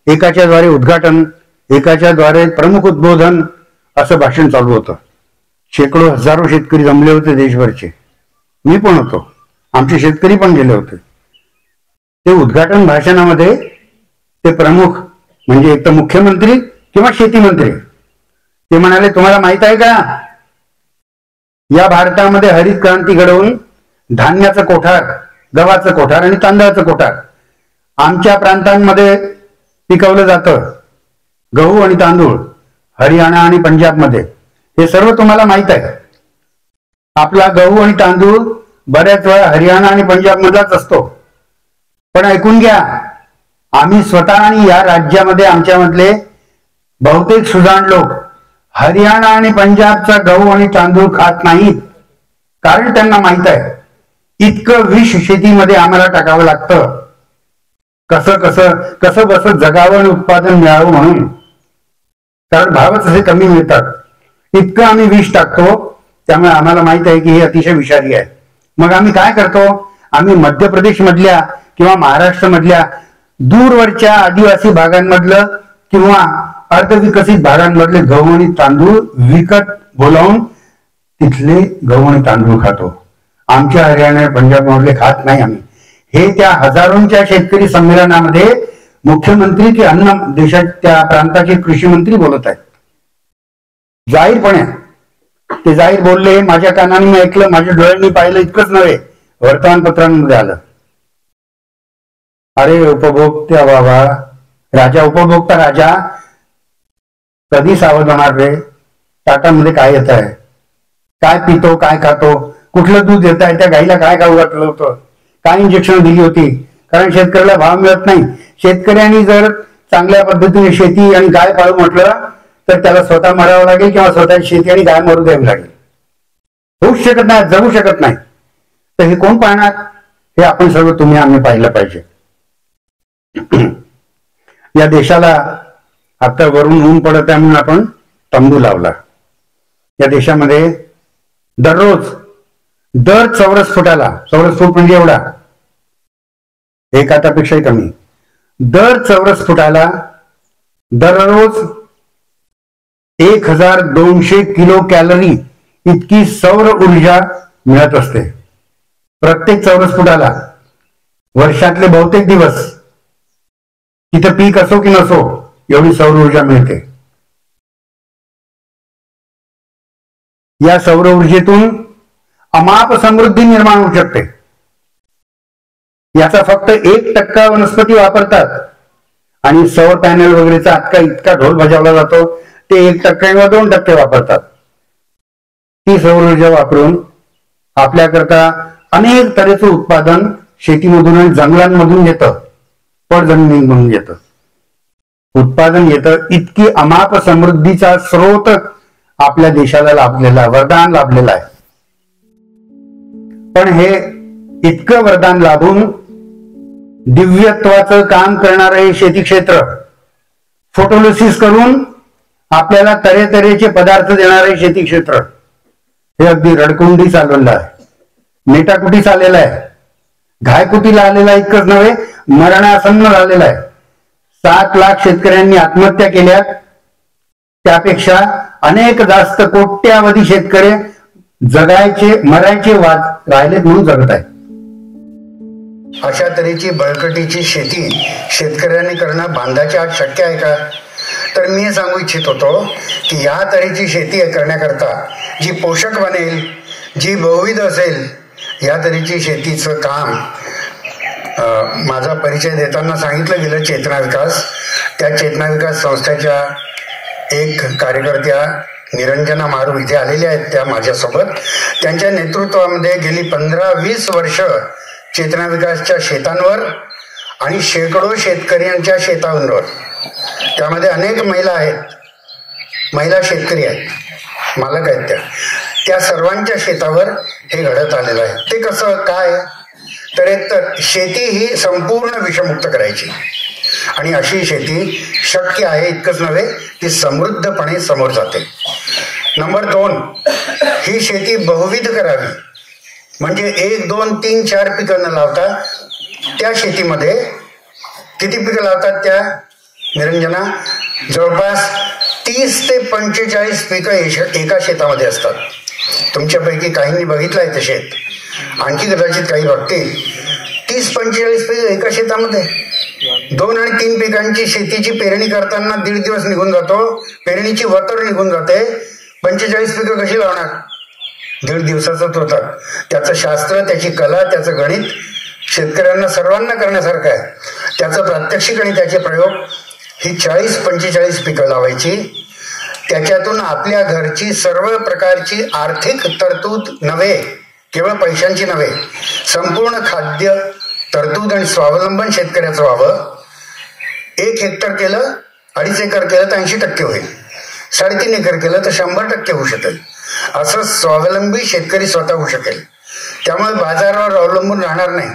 एकाच्या द्वारे उद्घाटन, एकाच्या द्वारे प्रमुख उद्बोधन असं भाषण चालू होतं. शेकडो हजारो शेतकरी जमले होते देशभरचे. मी पण होतो, आमचे शेतकरी पण गेले होते. ते उद्घाटन भाषणामध्ये ते प्रमुख म्हणजे एक तर मुख्यमंत्री किंवा शेती मंत्री ते म्हणाले, तुम्हाला माहित आहे का या भारतामध्ये हरित क्रांती घडवून धान्याचं कोठार, गव्हाचं कोठार आणि तांदळाचं कोठार आमच्या प्रांतांमध्ये पिकवलं जातं. गहू आणि तांदूळ हरियाणा आणि पंजाबमध्ये, हे सर्व तुम्हाला माहित आहे. आपला गहू आणि तांदूळ बऱ्याच वेळा हरियाणा आणि पंजाब मधलाच असतो. पण ऐकून घ्या, आम्ही स्वतः आणि या राज्यामध्ये आमच्यामधले बहुतेक सुजाण लोक हरियाणा आणि पंजाबचा गहू आणि तांदूळ खात नाहीत. कारण त्यांना माहित आहे इतकं विष शेतीमध्ये आम्हाला टाकावं लागतं, कसं बस जगावं आणि उत्पादन मिळावं म्हणून. कारण भावच असे कमी मिळतात, इतकं आम्ही विष टाकतो. त्यामुळे आम्हाला माहित आहे की हे अतिशय विषारी आहे. मग आम्ही काय करतो, आम्ही मध्य प्रदेश मधल्या किंवा महाराष्ट्र मधल्या दूरवरच्या आदिवासी भागांमधलं किंवा अर्धविकसित भागांमधले गहू आणि तांदूळ विकत बोलावून तिथले गहू आणि तांदूळ खातो. आमच्या हरियाणा पंजाब मधले खात नाही आम्ही. हे त्या हजारोंच्या शेतकरी संमेलनामध्ये मुख्यमंत्री की अन्न देशात त्या प्रांताचे कृषी मंत्री बोलत आहेत जाहीरपणे. ते जाहीर बोलले, माझ्या कानाने मी ऐकलं, माझ्या डोळ्यांनी पाहिलं. इतकंच नव्हे, वर्तमानपत्रांमध्ये आलं. अरे उपभोक्ता बाबा, राजा, उपभोक्ता राजा कधी सावध होणार रे? ताटामध्ये काय येत आहे, काय पितो, काय खातो, कुठलं दूध येत आहे, त्या गाईला काय खाऊ घातलं होतं, काय इंजेक्शन दिली होती. कारण शेतकऱ्याला भाव मिळत नाही. शेतकऱ्यांनी जर चांगल्या पद्धतीने शेती आणि गाय पाळू म्हटलं तर त्याला स्वतः मरावं लागेल किंवा स्वतःची शेती आणि गाय मरू द्यावी लागेल. होऊच शकत नाही, जगू शकत नाही. तर हे कोण पाहणार? हे आपण सर्व तुम्ही आम्ही पाहिलं पाहिजे. या देशाला आता वरून ऊन पडत आहे म्हणून आपण तंबू लावला. या देशामध्ये दररोज दर चौरस फुटाला, चौरस फूट म्हणजे एवढा, एक हातापेक्षाही कमी, दर चौरस फुटाला दररोज 1200 किलो कॅलरी इतकी सौर ऊर्जा मिळत असते. प्रत्येक चौरस फुटाला. वर्षातले बहुतेक दिवस तिथं पीक असो की नसो एवढी सौर ऊर्जा मिळते. या सौर ऊर्जेतून अमाप समृद्धी निर्माण होऊ शकते. याचा फक्त 1% वनस्पती वापरतात आणि सौर पॅनल वगैरेचा इतका ढोल बजावला जातो. ते 1% किंवा 2% वापरतात. ती सौर ऊर्जा वापरून आपल्याकरता अनेक तऱ्हेचं उत्पादन शेतीमधून आणि जंगलांमधून येतं, पडजमिनीमधून येतं, उत्पादन येतं. इतकी अमाप समृद्धीचा स्रोत आपल्या देशाला लाभलेला, वरदान लाभलेला आहे. पण हे इतकं वरदान लाभून दिव्यत्वाचं काम करणारं हे शेती क्षेत्र, फोटोलिसिस करून आपल्याला तऱ्हेतऱ्हेचे पदार्थ देणारे शेती क्षेत्र, हे अगदी रडकुंडी चालवलं आहे, मेटाकुटी चाललेलं आहे, घायकुटीला आलेला इतकंच नव्हे, मरणासन्न झालेला आहे. 7 लाख शेतकऱ्यांनी आत्महत्या केल्या. त्यापेक्षा अनेक जास्त कोट्यावधी शेतकरी जगायचे, मरायचे वाद राहिलेत म्हणून जगत आहेत. अशा तऱ्हेची बळकटीची शेती शेतकऱ्यांनी करणं बांधाच्या आत शक्य आहे का? तर मी हे सांगू इच्छित होतो की या तऱ्हेची शेती करण्याकरता जी पोषक बनेल, जी बहुविध असेल, या तऱ्हेची शेतीचं काम माझा परिचय देताना सांगितलं गेलं चेतना विकास. त्या चेतना विकास संस्थेच्या एक कार्यकर्त्या निरंजना मारू इथे आलेल्या आहेत त्या माझ्यासोबत. त्यांच्या नेतृत्वामध्ये गेली 15-20 वर्ष चेतना विकासच्या शेतांवर आणि शेकडो शेतकऱ्यांच्या शेतांवर, त्यामध्ये अनेक महिला आहेत, महिला शेतकरी आहेत, मालक आहेत, त्या सर्वांच्या शेतावर हे घडत आलेलं आहे. ते कसं काय? तर एक तर शेती ही संपूर्ण विषमुक्त करायची आणि अशी शेती शक्य आहे इतकंच नव्हे, ती समृद्धपणे समोर जाते. नंबर 2, ही शेती बहुविध करावी, म्हणजे 1, 2, 3, 4 पिकं न लावता त्या शेतीमध्ये किती पिकं लावतात त्या निरंजना? जवळपास 30 ते 45 पिकं एका शेतामध्ये असतात. तुमच्यापैकी काहींनी बघितलं आहे ते शेत, आणखी कदाचित काही बघतील. 30-45 पिकं एका शेतामध्ये. 2 आणि 3 पिकांची शेतीची पेरणी करताना 1.5 दिवस निघून जातो, पेरणीची वतर निघून जाते. 45 पिकं कशी लावणार? 1.5 दिवसाचंच होतात. त्याचं शास्त्र, त्याची कला, त्याचं गणित शेतकऱ्यांना सर्वांना करण्यासारखं आहे. त्याचं प्रात्यक्षिक आणि त्याचे प्रयोग ही 40-45 पिकं लावायची. त्याच्यातून आपल्या घरची सर्व प्रकारची आर्थिक तरतूद नव्हे, केवळ पैशांची नव्हे, संपूर्ण खाद्य तरतूद आणि स्वावलंबन शेतकऱ्याचं व्हावं. 1 हेक्टर केलं, 2.5 एकर केलं तर 80% होईल, 3.5 एकर केलं तर 100% होऊ शकेल. असं स्वावलंबी शेतकरी स्वतः होऊ शकेल. त्यामुळे बाजारावर अवलंबून राहणार नाही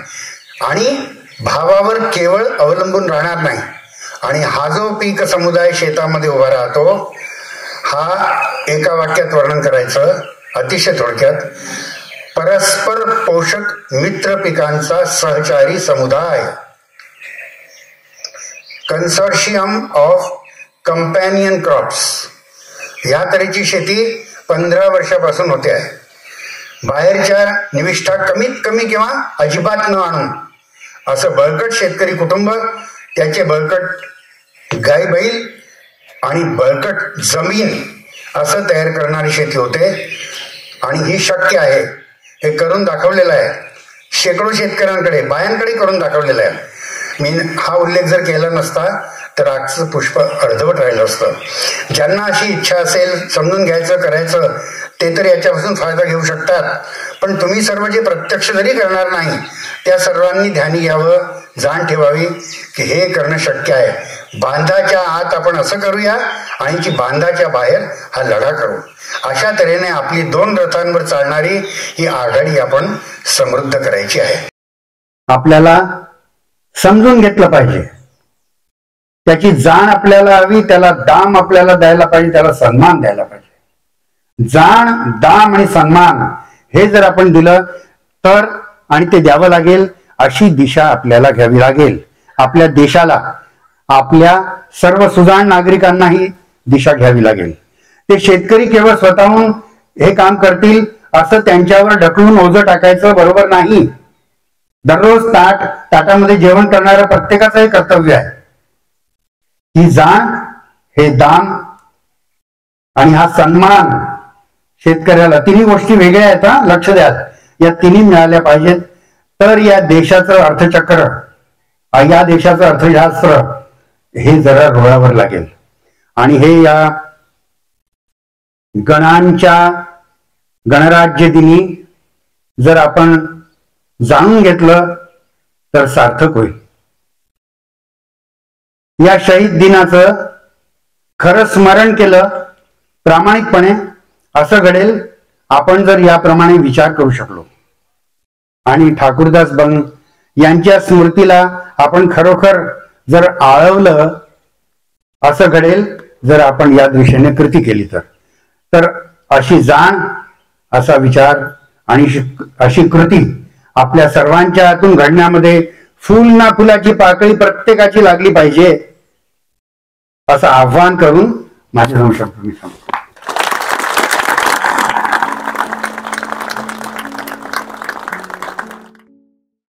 आणि भावावर केवळ अवलंबून राहणार नाही. आणि हा जो पीक समुदाय शेतामध्ये उभा राहतो, हा एका वाक्यात वर्णन करायचं अतिशय थोडक्यात, परस्पर पोषक मित्र पिकांचा सहचारी समुदाय, कन्सोर्शियम ऑफ कंपॅनियन क्रॉप्स. या तऱ्हेची शेती 15 वर्षापासून होते आहे. बाहेरच्या निविष्ठा कमीत कमी किंवा अजिबात न आणून असं बळकट शेतकरी कुटुंब, त्याचे बळकट गाय बैल आणि बळकट जमीन असं तयार करणारी शेती होते. आणि ही शक्य आहे, हे करून दाखवलेलं आहे. शेकडो शेतकऱ्यांकडे, बायांकडे करून दाखवलेलं आहे. मी हा उल्लेख जर केला नसता तर आजचं पुष्प अर्धवट राहिलं असतं. ज्यांना अशी इच्छा असेल समजून घ्यायचं, करायचं, ते तर याच्यापासून फायदा घेऊ शकतात. पण तुम्ही सर्व जे प्रत्यक्ष जरी करणार नाही, त्या सर्वांनी ध्यानी घ्यावं, जाण ठेवावी की हे करणं शक्य आहे. बांधाच्या आत आपण असं करूया आणि की बांधाच्या बाहेर हा लढा करू. अशा तऱ्हेने आपली 2 रथांवर चालणारी ही आघाडी आपण समृद्ध करायची आहे. आपल्याला समजून घेतलं पाहिजे, त्याची जाण आपल्याला हवी, त्याला दाम आपल्याला द्यायला पाहिजे, त्याला सन्मान द्यायला पाहिजे. जाण, दाम आणि सन्मान हे जर आपण दिलं तर, आणि ते द्यावं लागेल, अशी दिशा आपल्याला घ्यावी लागेल. आपल्या देशाला, आपल्या सर्व सुजाण नागरिकांना ही दिशा घ्यावी लागेल. ते शेतकरी केवळ स्वतःहून हे काम करतील असं त्यांच्यावर ढकलून ओझं टाकायचं बरोबर नाही. दररोज ताटामध्ये जेवण करणाऱ्या प्रत्येकाचं हे कर्तव्य आहे. ही जाण, हे दाम आणि हा सन्मान शेतकऱ्याला, तिन्ही गोष्टी वेगळ्या आहेत हा, लक्ष द्या. या तिन्ही मिळाल्या पाहिजेत तर या देशाचं अर्थचक्र, या देशाचं अर्थशास्त्र हे जरा रुळावर लागेल. आणि हे या गणराज्य दिनी जर आपण जाणून घेतलं तर सार्थक होईल. या शहीद दिनाचं खरं स्मरण केलं प्रामाणिकपणे, असं घडेल आपण जर याप्रमाणे विचार करू शकलो. आणि ठाकूरदास बंग यांच्या स्मृतीला आपण खरोखर जर आळवलं, असं घडेल जर आपण या दिशेने कृती केली तर अशी जाण, असा विचार आणि अशी कृती आपल्या सर्वांच्या हातून घडण्यामध्ये फुल ना फुलाची पाकळी प्रत्येकाची लागली पाहिजे, असं आव्हान करून माझे 2 शब्द मी सांगतो.